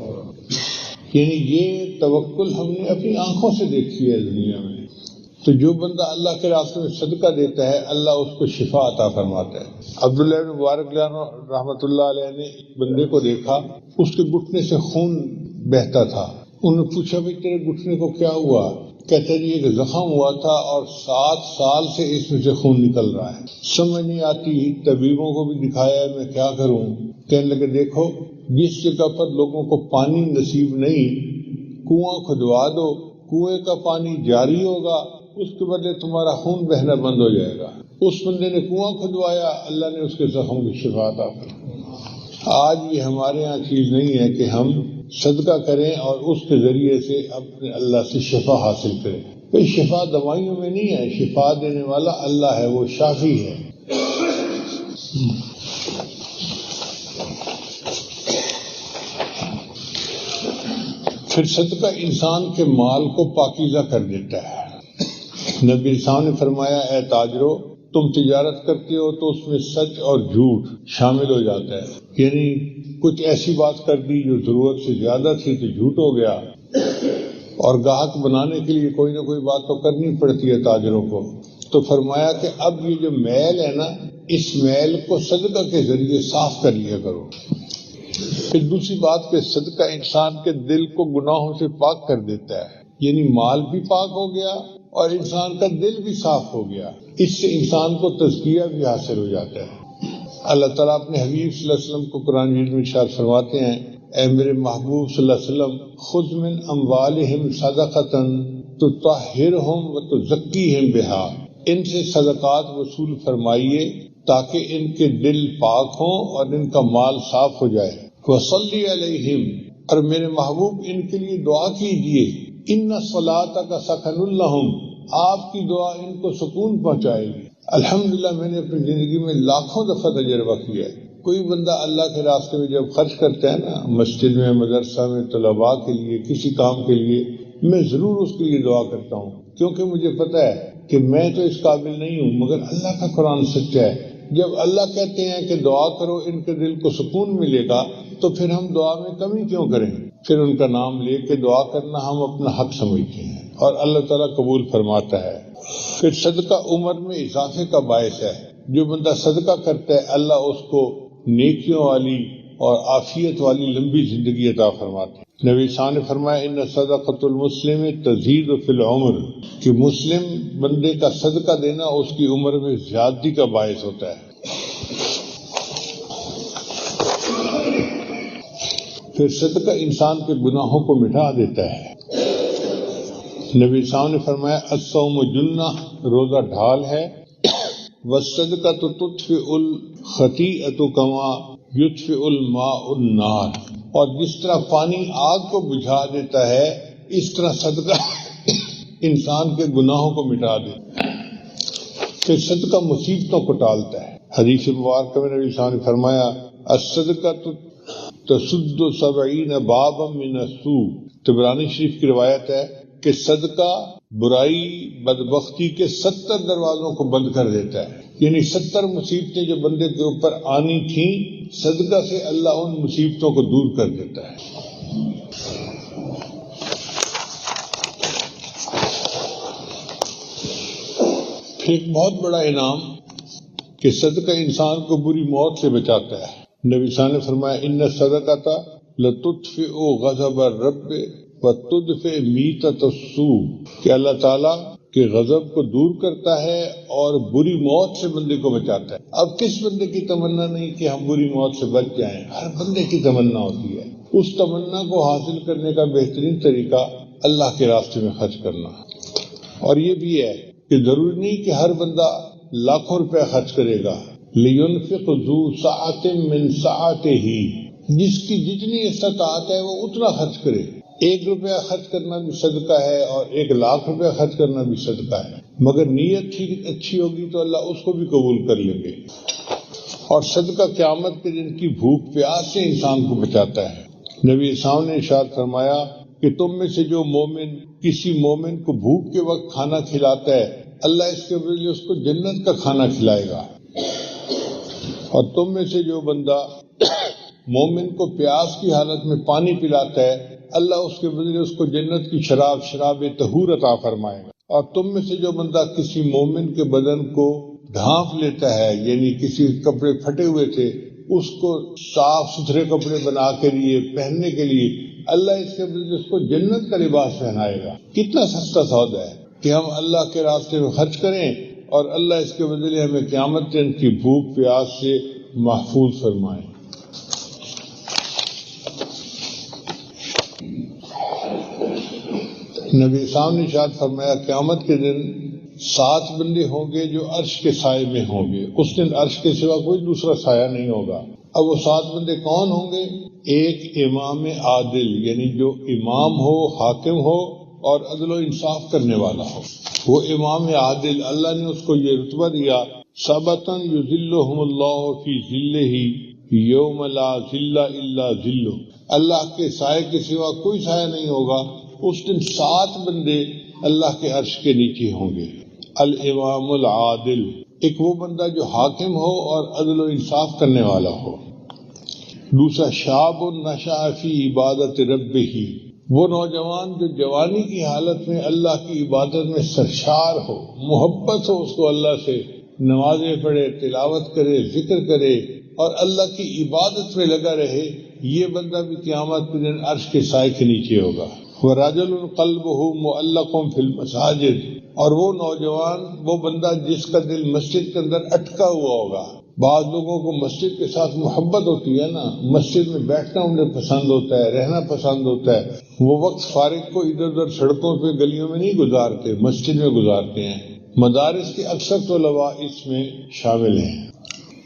یعنی یہ توکل ہم نے اپنی آنکھوں سے دیکھی ہے دنیا میں. تو جو بندہ اللہ کے راستے میں صدقہ دیتا ہے اللہ اس کو شفا عطا فرماتا ہے. عبداللہ بن مبارک رحمۃ اللہ علیہ نے ایک بندے کو دیکھا، اس کے گھٹنے سے خون بہتا تھا. انہوں نے پوچھا بھائی تیرے گھٹنے کو کیا ہوا؟ کہتا جی ایک زخم ہوا تھا اور 7 سال سے اس میں سے خون نکل رہا ہے، سمجھ نہیں آتی، طبیبوں کو بھی دکھایا میں کیا کروں. کہنے لگے دیکھو جس جگہ پر لوگوں کو پانی نصیب نہیں کنواں کھدوا دو، کنویں کا پانی جاری ہوگا، اس کے بدلے تمہارا خون بہنا بند ہو جائے گا. اس بندے نے کنواں کھدوایا، اللہ نے اس کے زخم کی شفا عطا فرمائی. آج یہ ہمارے ہاں چیز نہیں ہے کہ ہم صدقہ کریں اور اس کے ذریعے سے اپنے اللہ سے شفا حاصل کریں. بھئی شفا دوائیوں میں نہیں ہے، شفا دینے والا اللہ ہے، وہ شافی ہے. پھر صدقہ انسان کے مال کو پاکیزہ کر دیتا ہے. نبی صاحب نے فرمایا اے تاجرو تم تجارت کرتے ہو تو اس میں سچ اور جھوٹ شامل ہو جاتا ہے. یعنی کچھ ایسی بات کر دی جو ضرورت سے زیادہ تھی تو جھوٹ ہو گیا، اور گاہک بنانے کے لیے کوئی نہ کوئی بات تو کرنی پڑتی ہے تاجروں کو. تو فرمایا کہ اب یہ جو میل ہے نا، اس میل کو صدقہ کے ذریعے صاف کر لیا کرو. پھر دوسری بات کہ صدقہ انسان کے دل کو گناہوں سے پاک کر دیتا ہے. یعنی مال بھی پاک ہو گیا اور انسان کا دل بھی صاف ہو گیا. اس سے انسان کو تزکیہ بھی حاصل ہو جاتا ہے. اللہ تعالیٰ اپنے حبیب صلی اللہ علیہ وسلم کو قرآن مجید میں ارشاد فرماتے ہیں اے میرے محبوب صلی اللہ علیہ وسلم خذ من اموالہم صدقۃ تطہرہم وتزکیہم بہا، ان سے صدقات وصول فرمائیے تاکہ ان کے دل پاک ہوں اور ان کا مال صاف ہو جائے. وصلی علیہم، اور میرے محبوب ان کے لیے دعا کیجیے. ان صلاتک سکن لہم، آپ کی دعا ان کو سکون پہنچائے گی. الحمدللہ میں نے اپنی زندگی میں لاکھوں دفعہ تجربہ کیا ہے. کوئی بندہ اللہ کے راستے میں جب خرچ کرتا ہے نا، مسجد میں، مدرسہ میں، طلباء کے لیے، کسی کام کے لیے، میں ضرور اس کے لیے دعا کرتا ہوں، کیونکہ مجھے پتا ہے کہ میں تو اس قابل نہیں ہوں، مگر اللہ کا قرآن سچا ہے. جب اللہ کہتے ہیں کہ دعا کرو ان کے دل کو سکون ملے گا، تو پھر ہم دعا میں کمی کیوں کریں؟ پھر ان کا نام لے کے دعا کرنا ہم اپنا حق سمجھتے ہیں اور اللہ تعالیٰ قبول فرماتا ہے. پھر صدقہ عمر میں اضافے کا باعث ہے. جو بندہ صدقہ کرتا ہے اللہ اس کو نیکیوں والی اور عافیت والی لمبی زندگی عطا فرماتے ہیں. نبی صاحب نے فرمایا ان صدقۃ المسلم تزید فی العمر، کہ مسلم بندے کا صدقہ دینا اس کی عمر میں زیادتی کا باعث ہوتا ہے. پھر صدقہ انسان کے گناہوں کو مٹا دیتا ہے. نبی صاحب نے فرمایا الصوم جنہ، روزہ ڈھال ہے، والصدقۃ تطفئ الخطیئۃ کما یطفئ الماء النار، اور جس طرح پانی آگ کو بجھا دیتا ہے اس طرح صدقہ انسان کے گناہوں کو مٹا دیتا ہے. پھر صدقہ مصیبتوں کو ٹالتا ہے. حدیث مبارکہ میں نبی صاحب نے فرمایا الصدقۃ تسد 70 بابا من السوء، طبرانی شریف کی روایت ہے کہ صدقہ برائی بدبختی کے 70 دروازوں کو بند کر دیتا ہے. یعنی 70 مصیبتیں جو بندے کے اوپر آنی تھیں، صدقہ سے اللہ ان مصیبتوں کو دور کر دیتا ہے. پھر ایک بہت بڑا انعام کہ صدقہ انسان کو بری موت سے بچاتا ہے. نبی صلی اللہ علیہ وسلم نے فرمایا ان الصدقۃ لتطفئ غضب الرب وتدفئ میتۃ السوء، کہ اللہ تعالیٰ کہ غضب کو دور کرتا ہے اور بری موت سے بندے کو بچاتا ہے۔ اب کس بندے کی تمنا نہیں کہ ہم بری موت سے بچ جائیں؟ ہر بندے کی تمنا ہوتی ہے۔ اس تمنا کو حاصل کرنے کا بہترین طریقہ اللہ کے راستے میں خرچ کرنا، اور یہ بھی ہے کہ ضروری نہیں کہ ہر بندہ لاکھوں روپے خرچ کرے گا۔ لِيُنْفِقْ ذُو سَعَةٍ مِّن سَعَتِهِ، جس کی جتنی استطاعت ہے وہ اتنا خرچ کرے۔ 1 روپیہ خرچ کرنا بھی صدقہ ہے اور 1 لاکھ روپیہ خرچ کرنا بھی صدقہ ہے، مگر نیت ٹھیک اچھی ہوگی تو اللہ اس کو بھی قبول کر لیں گے۔ اور صدقہ قیامت کے دن کی بھوک پیاس سے انسان کو بچاتا ہے۔ نبی اسلام نے ارشاد فرمایا کہ تم میں سے جو مومن کسی مومن کو بھوک کے وقت کھانا کھلاتا ہے، اللہ اس کے بدلے اس کو جنت کا کھانا کھلائے گا، اور تم میں سے جو بندہ مومن کو پیاس کی حالت میں پانی پلاتا ہے، اللہ اس کے بدلے اس کو جنت کی شراب طہور عطا فرمائے گا۔ اور تم میں سے جو بندہ کسی مومن کے بدن کو ڈھانپ لیتا ہے، یعنی کسی کپڑے پھٹے ہوئے تھے اس کو صاف ستھرے کپڑے بنا کے لیے پہننے کے لیے، اللہ اس کے بدلے اس کو جنت کا لباس پہنائے گا۔ کتنا سستا سودا ہے کہ ہم اللہ کے راستے میں خرچ کریں اور اللہ اس کے بدلے ہمیں قیامت دن کی بھوک پیاس سے محفوظ فرمائے۔ نبی صاحب نے ارشاد فرمایا قیامت کے دن 7 بندے ہوں گے جو عرش کے سائے میں ہوں گے، اس دن عرش کے سوا کوئی دوسرا سایہ نہیں ہوگا۔ اب وہ 7 بندے کون ہوں گے؟ ایک امام عادل، یعنی جو امام ہو، حاکم ہو اور عدل و انصاف کرنے والا ہو، وہ امام عادل، اللہ نے اس کو یہ رتبہ دیا، سبتن یذلہم اللہ فی ذلہ یوم لا ذل الا ذلہ، اللہ کے سائے کے سوا کوئی سایہ نہیں ہوگا، اس دن 7 بندے اللہ کے عرش کے نیچے ہوں گے۔ الامام العادل، ایک وہ بندہ جو حاکم ہو اور عدل و انصاف کرنے والا ہو۔ دوسرا شاب نشأ فی عبادت ربہ، وہ نوجوان جو جوانی کی حالت میں اللہ کی عبادت میں سرشار ہو، محبت ہو اس کو اللہ سے، نمازیں پڑھے، تلاوت کرے، ذکر کرے اور اللہ کی عبادت میں لگا رہے، یہ بندہ بھی قیامت کے دن عرش کے سائے کے نیچے ہوگا۔ وَرَجُلٌ قَلْبُهُ مُعَلَّقٌ فِي الْمَسَاجِدِ، اور وہ نوجوان، وہ بندہ جس کا دل مسجد کے اندر اٹکا ہوا ہوگا۔ بعض لوگوں کو مسجد کے ساتھ محبت ہوتی ہے نا، مسجد میں بیٹھنا انہیں پسند ہوتا ہے، رہنا پسند ہوتا ہے، وہ وقت فارغ کو ادھر ادھر سڑکوں پہ گلیوں میں نہیں گزارتے، مسجد میں گزارتے ہیں۔ مدارس کے اکثر طلباء اس میں شامل ہیں۔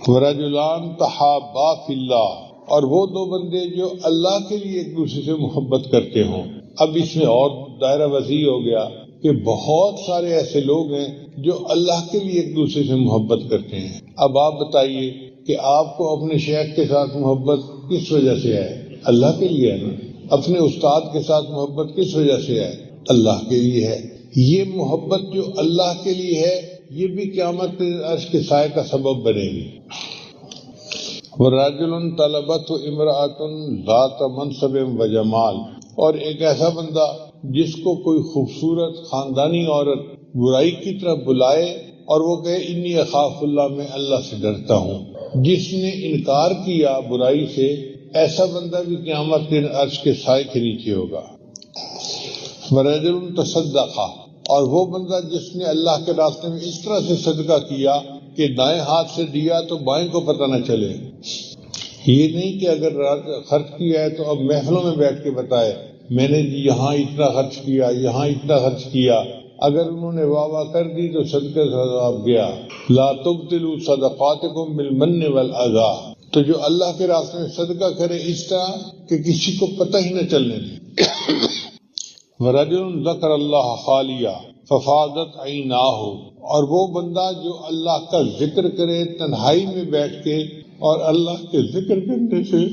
وَرَجُلَانْ تَحَابَّا فِي اللَّهِ، اور وہ 2 بندے جو اللہ کے لیے ایک دوسرے سے محبت کرتے ہوں۔ اب اس میں اور دائرہ وسیع ہو گیا کہ بہت سارے ایسے لوگ ہیں جو اللہ کے لیے ایک دوسرے سے محبت کرتے ہیں۔ اب آپ بتائیے کہ آپ کو اپنے شیخ کے ساتھ محبت کس وجہ سے ہے؟ اللہ کے لیے ہے نا۔ اپنے استاد کے ساتھ محبت کس وجہ سے ہے؟ اللہ کے لیے ہے۔ یہ محبت جو اللہ کے لیے ہے، یہ بھی قیامت کے عرش کے سائے کا سبب بنے گی۔ وَرَجُلٌ طَلَبَتْهُ امْرَأَةٌ ذَاتَ مَنْصَبٍ وَجَمَالٍ، اور ایک ایسا بندہ جس کو کوئی خوبصورت خاندانی عورت برائی کی طرف بلائے اور وہ کہے انی اخاف اللہ، میں اللہ سے ڈرتا ہوں، جس نے انکار کیا برائی سے، ایسا بندہ بھی قیامت کے عرش کے سائے کے نیچے ہوگا۔ وَرَجُلٌ تَصَدَّقَ، اور وہ بندہ جس نے اللہ کے راستے میں اس طرح سے صدقہ کیا کہ دائیں ہاتھ سے دیا تو بائیں کو پتہ نہ چلے۔ یہ نہیں کہ اگر خرچ کیا ہے تو اب محفلوں میں بیٹھ کے بتائے میں نے یہاں اتنا خرچ کیا، یہاں اتنا خرچ کیا، اگر انہوں نے واہ واہ کر دی تو صدقے سے ثواب گیا۔ لا تبطلوا صدقاتکم بالمن والاذى، تو جو اللہ کے راستے میں صدقہ کرے اس طرح کہ کسی کو پتہ ہی نہ چلنے دے۔ وَرَجُلٌ ذَكَرَ اللَّهَ خَالِيًا فَفَاضَتْ عَيْنَاهُ، اور وہ بندہ جو اللہ کا ذکر کرے تنہائی میں بیٹھ کے اور اللہ کے ذکر کرنے سے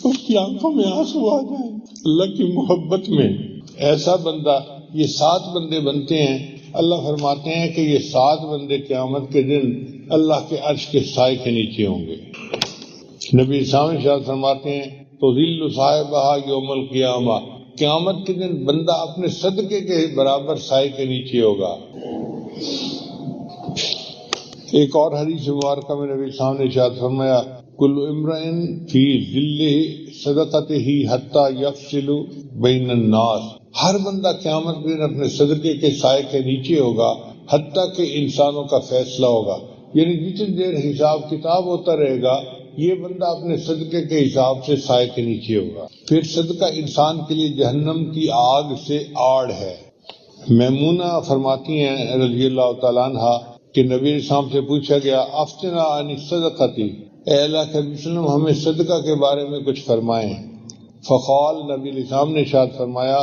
اس کی آنکھوں میں آنسو آ جائیں اللہ کی محبت میں، ایسا بندہ، یہ 7 بندے بنتے ہیں۔ اللہ فرماتے ہیں کہ یہ 7 بندے قیامت کے دن اللہ کے عرش کے سائے کے نیچے ہوں گے۔ نبی صاحب فرماتے ہیں تو ذل صاحبہ یوم القیامہ، قیامت کے دن بندہ اپنے صدقے کے برابر سائے کے نیچے ہوگا۔ ایک اور حدیث مبارکہ میں نبی صاحب نے ارشاد فرمایا کل امرئن فی ذلہ صدقتہ حتی یفصل بین الناس، ہر بندہ قیامت کے دن اپنے صدقے کے سائے کے نیچے ہوگا حتیٰ کہ انسانوں کا فیصلہ ہوگا، یعنی جتنی دیر حساب کتاب ہوتا رہے گا یہ بندہ اپنے صدقے کے حساب سے سائے کے نیچے ہوگا۔ پھر صدقہ انسان کے لیے جہنم کی آگ سے آڑ ہے۔ میمونہ فرماتی ہیں رضی اللہ تعالیٰ عنہ کہ نبی اسلام سے پوچھا گیا افتنا عن الصدقۃ، اے اللہ کے وسلم ہمیں صدقہ کے بارے میں کچھ فرمائیں۔ فقال، نبی اسلام نے ارشاد فرمایا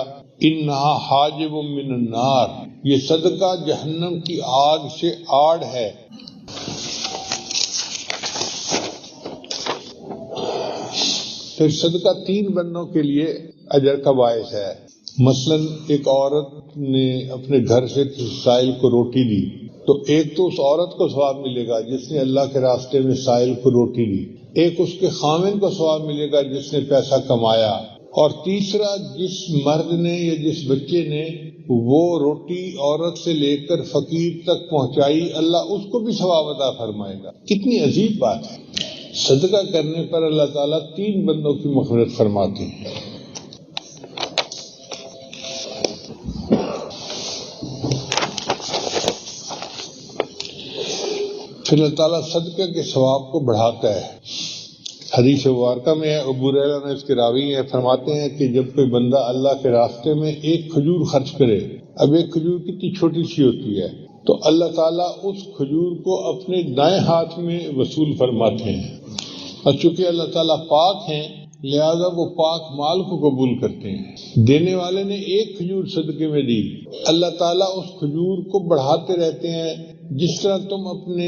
انہا حاجب من النار، یہ صدقہ جہنم کی آگ سے آڑ ہے۔ پھر صدقہ تین بندوں کے لیے اجر کا باعث ہے۔ مثلا ایک عورت نے اپنے گھر سے سائل کو روٹی دی تو ایک تو اس عورت کو ثواب ملے گا جس نے اللہ کے راستے میں سائل کو روٹی دی، ایک اس کے خاوند کو ثواب ملے گا جس نے پیسہ کمایا، اور تیسرا جس مرد نے یا جس بچے نے وہ روٹی عورت سے لے کر فقیر تک پہنچائی اللہ اس کو بھی ثواب عطا فرمائے گا۔ کتنی عجیب بات ہے، صدقہ کرنے پر اللہ تعالیٰ تین بندوں کی مغفرت فرماتے ہیں۔ پھر اللہ تعالیٰ صدقہ کے ثواب کو بڑھاتا ہے۔ حدیث مبارکہ میں ابو ہریرہ نے اس کے راوی ہیں فرماتے ہیں کہ جب کوئی بندہ اللہ کے راستے میں ایک کھجور خرچ کرے، اب ایک کھجور کتنی چھوٹی سی ہوتی ہے، تو اللہ تعالیٰ اس کھجور کو اپنے دائیں ہاتھ میں وصول فرماتے ہیں، اور چونکہ اللہ تعالیٰ پاک ہیں لہذا وہ پاک مال کو قبول کرتے ہیں۔ دینے والے نے ایک کھجور صدقے میں دی، اللہ تعالیٰ اس کھجور کو بڑھاتے رہتے ہیں، جس طرح تم اپنے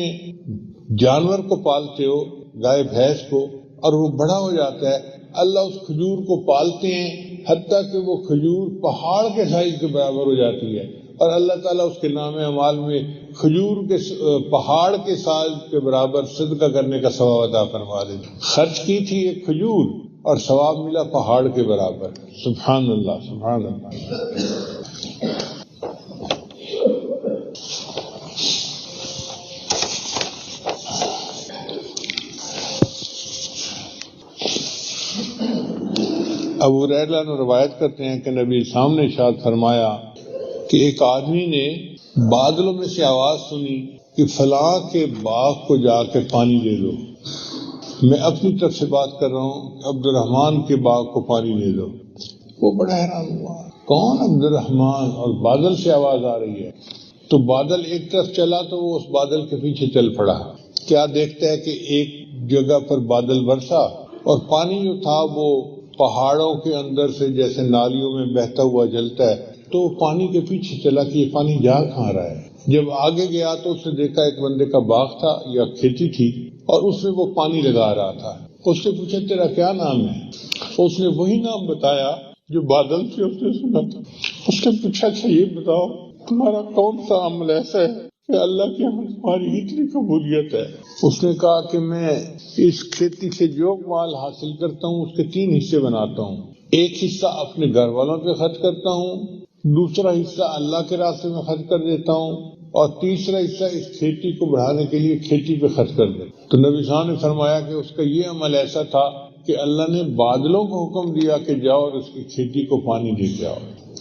جانور کو پالتے ہو، گائے بھینس کو، اور وہ بڑا ہو جاتا ہے، اللہ اس کھجور کو پالتے ہیں حتیٰ کہ وہ کھجور پہاڑ کے سائز کے برابر ہو جاتی ہے، اور اللہ تعالیٰ اس کے نام اعمال میں کھجور کے پہاڑ کے سائز کے برابر صدقہ کرنے کا ثواب عطا فرما دیتے۔ خرچ کی تھی ایک کھجور اور ثواب ملا پہاڑ کے برابر۔ سبحان اللہ، سبحان اللہ۔ ابو ہریرہ نے روایت کرتے ہیں کہ نبی اسلام نے ارشاد فرمایا کہ ایک آدمی نے بادلوں میں سے آواز سنی کہ فلاں کے باغ کو جا کے پانی دے دو۔ میں اپنی طرف سے بات کر رہا ہوں کہ عبد الرحمن کے باغ کو پانی دے دو۔ وہ بڑا حیران ہوا، کون عبد الرحمن، اور بادل سے آواز آ رہی ہے۔ تو بادل ایک طرف چلا تو وہ اس بادل کے پیچھے چل پڑا۔ کیا دیکھتا ہے کہ ایک جگہ پر بادل برسا اور پانی جو تھا وہ پہاڑوں کے اندر سے جیسے نالیوں میں بہتا ہوا جلتا ہے، تو پانی کے پیچھے چلا کہ یہ پانی جا کہاں رہا ہے۔ جب آگے گیا تو اس نے دیکھا ایک بندے کا باغ تھا یا کھیتی تھی اور اس میں وہ پانی لگا رہا تھا۔ اس نے پوچھا تیرا کیا نام ہے؟ اس نے وہی نام بتایا جو بادل سے اس نے سنا تھا۔ اس نے پوچھا اچھا یہ بتاؤ تمہارا کون سا عمل ایسا ہے کہ اللہ کے یہاں تمہاری اتنی قبولیت ہے؟ اس نے کہا کہ میں اس کھیتی سے جو مال حاصل کرتا ہوں اس کے 3 حصے بناتا ہوں، ایک حصہ اپنے گھر والوں پہ خرچ کرتا ہوں، دوسرا حصہ اللہ کے راستے میں خرچ کر دیتا ہوں، اور تیسرا حصہ اس کھیتی کو بڑھانے کے لیے کھیتی پہ خرچ کر دیتا ہوں۔ تو نبی صاحب نے فرمایا کہ اس کا یہ عمل ایسا تھا کہ اللہ نے بادلوں کو حکم دیا کہ جاؤ اور اس کی کھیتی کو پانی دے کے آؤ۔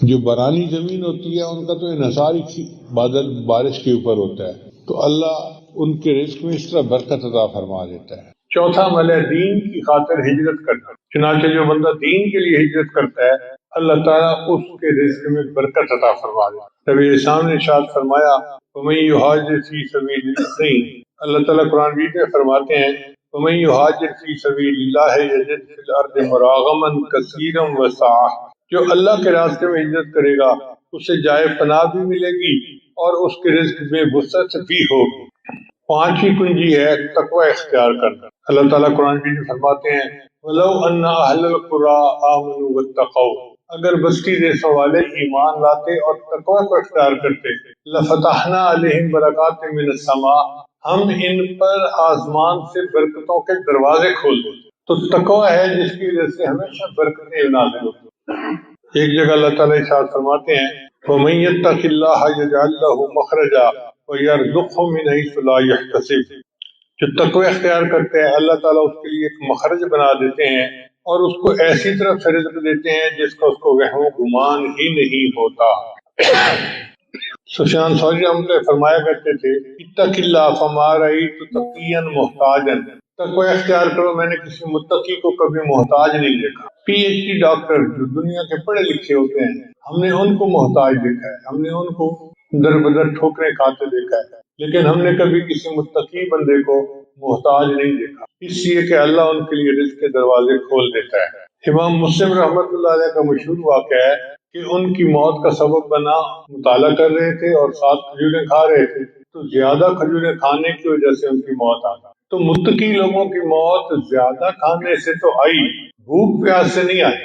جو برانی زمین ہوتی ہے ان کا تو انحصار ہی بادل بارش کے اوپر ہوتا ہے، تو اللہ ان کے رزق میں اس طرح برکت عطا فرما دیتا ہے۔ چوتھا عمل ہے دین کی خاطر ہجرت کرنا۔ چنانچہ جو بندہ دین کے لیے ہجرت کرتا ہے اللہ تعالیٰ اس کے رزق میں برکت عطا فرما دیتا ہے۔ نبی اسلام نے ارشاد فرمایا وَمَن يُهَاجِرْ فِي سَبِيلِ اللَّهِ، اللہ تعالیٰ قرآن مجید میں فرماتے ہیں وَمَن يُهَاجِرْ فِي سَبِيلِ اللَّهِ يَجِدْ فِي الْأَرْضِ مُرَاغَمًا كَثِيرًا وَسَعَةً، جو اللہ کے راستے میں ہجرت کرے گا اسے جائے پناہ بھی ملے گی اور اس کے رزق میں وسعت بھی ہوگی۔ 5ویں کنجی ہے تقوی اختیار کرنا۔ اللہ تعالیٰ قرآن مجید میں فرماتے ہیں وَلَوْ أَنَّ أَهْلَ الْقُرَىٰ آمَنُوا وَاتَّقَوْا، اگر بستی دیسوں والے ایمان لاتے اور تقوی کو اختیار کرتے لَفَتَحْنَا عَلَيْهِمْ بَرَكَاتٍ مِّنَ السَّمَاءِ، ہم ان پر آسمان سے برکتوں کے دروازے کھول دیں۔ تو تقوی ہے جس کی وجہ سے ہمیشہ برکتیں نازل ہوتی ہیں۔ ایک جگہ اللہ تعالیٰ ارشاد فرماتے ہیں وَمَن يَتَّقِ اللَّهَ يَجْعَل لَّهُ مَخْرَجًا وَيَرْزُقْهُ مِنْ حَيْثُ لَا يَحْتَسِبُ، جو تقوی اختیار کرتے ہیں اللہ تعالیٰ اس کے لیے ایک مخرج بنا دیتے ہیں اور اس کو ایسی طرف سے رزق دیتے ہیں جس کا اس کو وہم و گمان ہی نہیں ہوتا۔ سفیان ثوری رحمۃ اللہ فرمایا کرتے تھے اتق اللہ فما رأیت تقیا محتاجا، تقوی اختیار کرو، میں نے کسی متقی کو کبھی محتاج نہیں دیکھا۔ پی ایچ ڈی ڈاکٹر جو دنیا کے پڑھے لکھے ہوتے ہیں ہم نے ان کو محتاج دیکھا ہے، ہم نے ان کو در بدر ٹھوکریں کھاتے دیکھا ہے، لیکن ہم نے کبھی کسی متقی بندے کو محتاج نہیں دیکھا، اس لیے کہ اللہ ان کے لیے رزق کے دروازے کھول دیتا ہے۔ امام مسلم رحمۃ اللہ علیہ کا مشہور واقعہ ہے کہ ان کی موت کا سبب بنا مطالعہ کر رہے تھے اور 7 کھجوریں کھا رہے تھے، تو زیادہ کھجوریں کھانے کی وجہ سے ان کی موت آ گئی۔ تو متقی لوگوں کی موت زیادہ کھانے سے تو آئی، بھوک پیاس سے نہیں آئی۔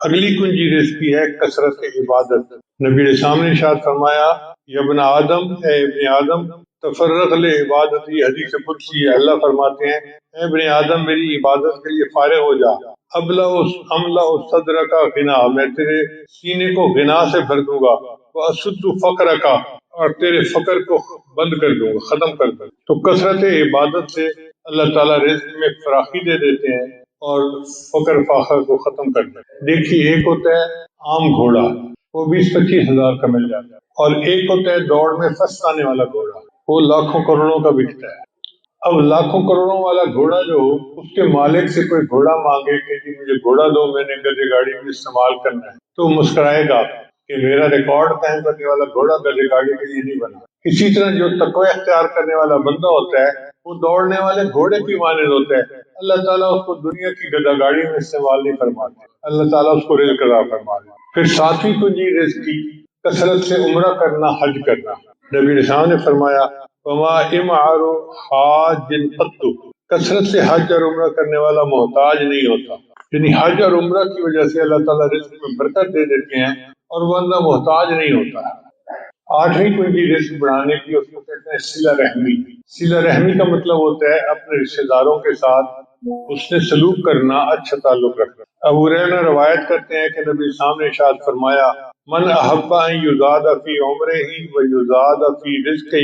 اگلی کنجی رزق کی ہے کثرت عبادت۔ نبی علیہ السلام نے ارشاد فرمایا یا ابن آدم، اے ابن آدم تفرغ لعبادتی، حدیث قدسی ہے، اللہ فرماتے ہیں اے ابن آدم میری عبادت کے لیے فارغ ہو جا، املا صدر کا غنا، میں تیرے سینے کو غنا سے بھر دوں گا، واسد فقر کا، اور تیرے فقر کو بند کر دوں گا، ختم کر دوں گا۔ تو کثرت عبادت سے اللہ تعالیٰ رزق میں فراخی دے دیتے ہیں اور فقر فاقہ کو ختم کر دیتے ہیں۔ دیکھیے ایک ہوتا ہے عام گھوڑا، وہ 20-25 ہزار کا مل جاتا ہے، اور ایک ہوتا ہے دوڑ میں فرسٹ آنے والا گھوڑا، وہ لاکھوں کروڑوں کا بکتا ہے۔ اب لاکھوں کروڑوں والا گھوڑا جو اس کے مالک سے کوئی گھوڑا مانگے کہ جی مجھے گھوڑا دو، میں نے گدے گاڑی میں استعمال کرنا ہے، تو مسکرائے گا کہ میرا ریکارڈ قائم کرنے والا گھوڑا گدے گاڑی کے لیے نہیں بنا۔ اسی طرح جو تقوی اختیار کرنے والا بندہ ہوتا ہے وہ دوڑنے والے گھوڑے کی مانند ہوتا ہے، اللہ تعالیٰ اس کو دنیا کی گدا گاڑی میں استعمال نہیں فرماتے، اللہ تعالیٰ اس کو رزق عطا فرماتے۔ پھر 7ویں کنجی رزق کی کثرت سے عمرہ کرنا، حج کرنا۔ نبی علیہ السلام نے فرمایا وما امعر حاج قط، کثرت سے حج اور عمرہ کرنے والا محتاج نہیں ہوتا، یعنی حج اور عمرہ کی وجہ سے اللہ تعالیٰ رزق میں برکت دے دیتے ہیں اور بندہ محتاج نہیں ہوتا۔ 8ویں کنجی رزق بڑھانے کی، اس کو کہتے ہیں صلہ رحمی۔ صلہ رحمی کا مطلب ہوتا ہے اپنے رشتہ داروں کے ساتھ اس نے سلوک کرنا، اچھا تعلق رکھنا۔ ابو ہریرہ روایت کرتے ہیں کہ نبی صلی اللہ علیہ وسلم نے ارشاد فرمایا من احب ان یزاد فی عمرہ و یزاد فی رزقہ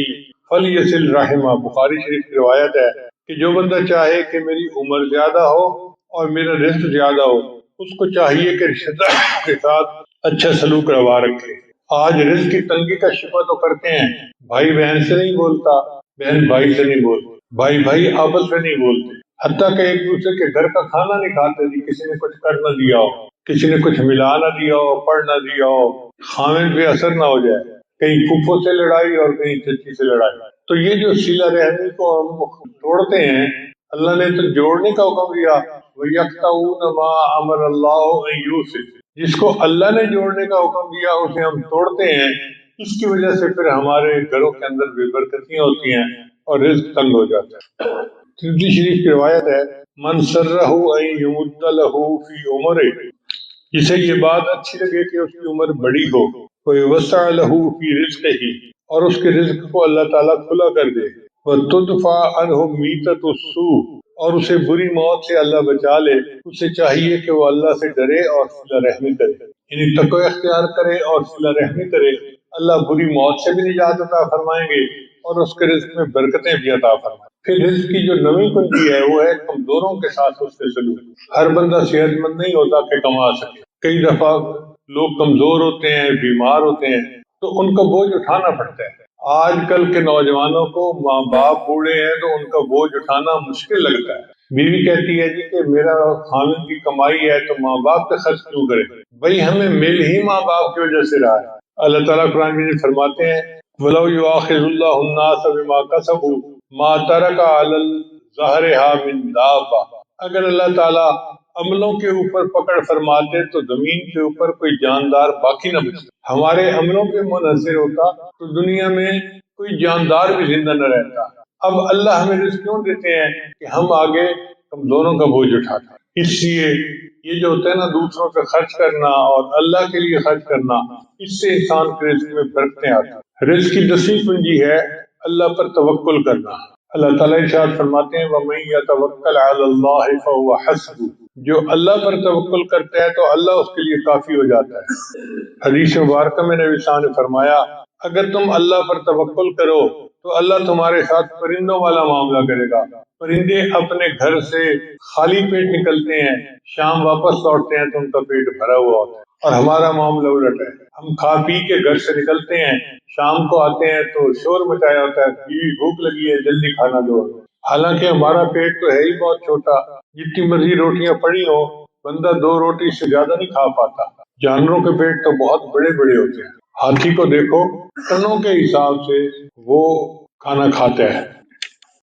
فلیصل رحمہ، بخاری شریف کی روایت ہے کہ جو بندہ چاہے کہ میری عمر زیادہ ہو اور میرا رزق زیادہ ہو، اس کو چاہیے کہ رشتہ دار کے ساتھ اچھا سلوک روا رکھے۔ آج رزق کی تنگی کا شفا تو کرتے ہیں، بھائی بہن سے نہیں بولتا، بہن بھائی سے نہیں بولتی، بھائی بھائی آپس میں نہیں بولتے، حتیٰ کہ ایک دوسرے کے گھر کا کھانا نہیں کھاتے جی کسی نے کچھ کر نہ دیا ہو، کسی نے کچھ ملا نہ دیا ہو، پڑھ نہ دیا ہو، خامن پہ اثر نہ ہو جائے، کہیں پھوپھو سے لڑائی اور کہیں چچی سے لڑائی۔ تو یہ جو صلہ رحمی کو ہم توڑتے ہیں، اللہ نے تو جوڑنے کا حکم دیا وَيَقْطَعُونَ مَا أَمَرَ اللَّهُ أَن يُوصِلَ، جس کو اللہ نے جوڑنے کا حکم دیا اسے ہم توڑتے ہیں، اس کی وجہ سے پھر ہمارے گھروں کے اندر بے برکتیاں ہوتی ہیں اور رزق تنگ ہو جاتا ہے۔ ترمذی شریف کی روایت ہے من سرہ ان یمد لہ فی عمرہ، جسے یہ بات اچھی لگے کہ اس کی عمر بڑی ہو، ویوسع لہ فی رزقہ، اور اس کے رزق کو اللہ تعالیٰ کھلا کر دے، وتدفع عنہ میتۃ السوء، اور اسے بری موت سے اللہ بچا لے، اسے چاہیے کہ وہ اللہ سے ڈرے اور صلہ رحمی کرے، یعنی تقوی اختیار کرے اور صلہ رحمی کرے، اللہ بری موت سے بھی نجات عطا فرمائیں گے اور اس کے رزق میں برکتیں بھی عطا فرمائیں۔ پھر رزق کی جو نویں کنجی ہے وہ ہے کمزوروں کے ساتھ اس کے سلوک۔ ہر بندہ صحت مند نہیں ہوتا کہ کما سکے، کئی دفعہ لوگ کمزور ہوتے ہیں، بیمار ہوتے ہیں، تو ان کا بوجھ اٹھانا پڑتا ہے۔ آج کل کے نوجوانوں کو ماں باپ بوڑھے ہیں تو ان کا بوجھ اٹھانا مشکل لگتا ہے۔ بیوی کہتی ہے جی کہ میرا خامن کی کمائی ہے تو ماں باپ پہ خرچ کیوں کرے؟ بھئی ہمیں مل ہی ماں باپ کی وجہ سے رہا ہے۔ اللہ تعالیٰ قرآن میں فرماتے ہیں وَلَوْ يُؤَاخِذُ اللَّهُ النَّاسَ بِمَا كَسَبُوا مَا تَرَكَ عَلَى ظَهْرِهَا مِن دَابَّةٍ، اگر اللہ تعالیٰ عملوں کے اوپر پکڑ فرماتے تو زمین کے اوپر کوئی جاندار باقی نہ بچتا۔ ہمارے عملوں پہ منحصر ہوتا تو دنیا میں کوئی جاندار بھی زندہ نہ رہتا۔ اب اللہ ہمیں رزق کیوں دیتے ہیں کہ ہم آگے کمزوروں کا بوجھ اٹھاتے ہیں۔ اس لیے یہ جو ہوتا ہے نا دوسروں پہ خرچ کرنا اور اللہ کے لیے خرچ کرنا، اس سے انسان کے رزق میں برکتیں آتی ہیں۔ رزق کی 10ویں کنجی ہے اللہ پر توکل کرنا۔ اللہ تعالیٰ ارشاد فرماتے ہیں وَمَن يَتَوَكَّلْ عَلَى اللَّهِ فَهُوَ حَسْبُهُ، جو اللہ پر توکل کرتا ہے تو اللہ اس کے لیے کافی ہو جاتا ہے۔ حدیث مبارکہ میں نبی صلی اللہ علیہ وسلم نے فرمایا اگر تم اللہ پر توکل کرو تو اللہ تمہارے ساتھ پرندوں والا معاملہ کرے گا. پرندے اپنے گھر سے خالی پیٹ نکلتے ہیں، شام واپس لوٹتے ہیں تو ان کا پیٹ بھرا ہوا ہوتا ہے، اور ہمارا معاملہ الٹ ہے. ہم کھا پی کے گھر سے نکلتے ہیں، شام کو آتے ہیں تو شور مچایا ہوتا ہے، بیوی بھوک لگی ہے جلدی کھانا دو. حالانکہ ہمارا پیٹ تو ہے ہی بہت چھوٹا، جتنی مرضی روٹیاں پڑی ہو بندہ 2 روٹی سے زیادہ نہیں کھا پاتا. جانوروں کے پیٹ تو بہت بڑے بڑے ہوتے ہیں. ہاتھی کو دیکھو، ٹنوں کے حساب سے وہ کھانا کھاتا ہے.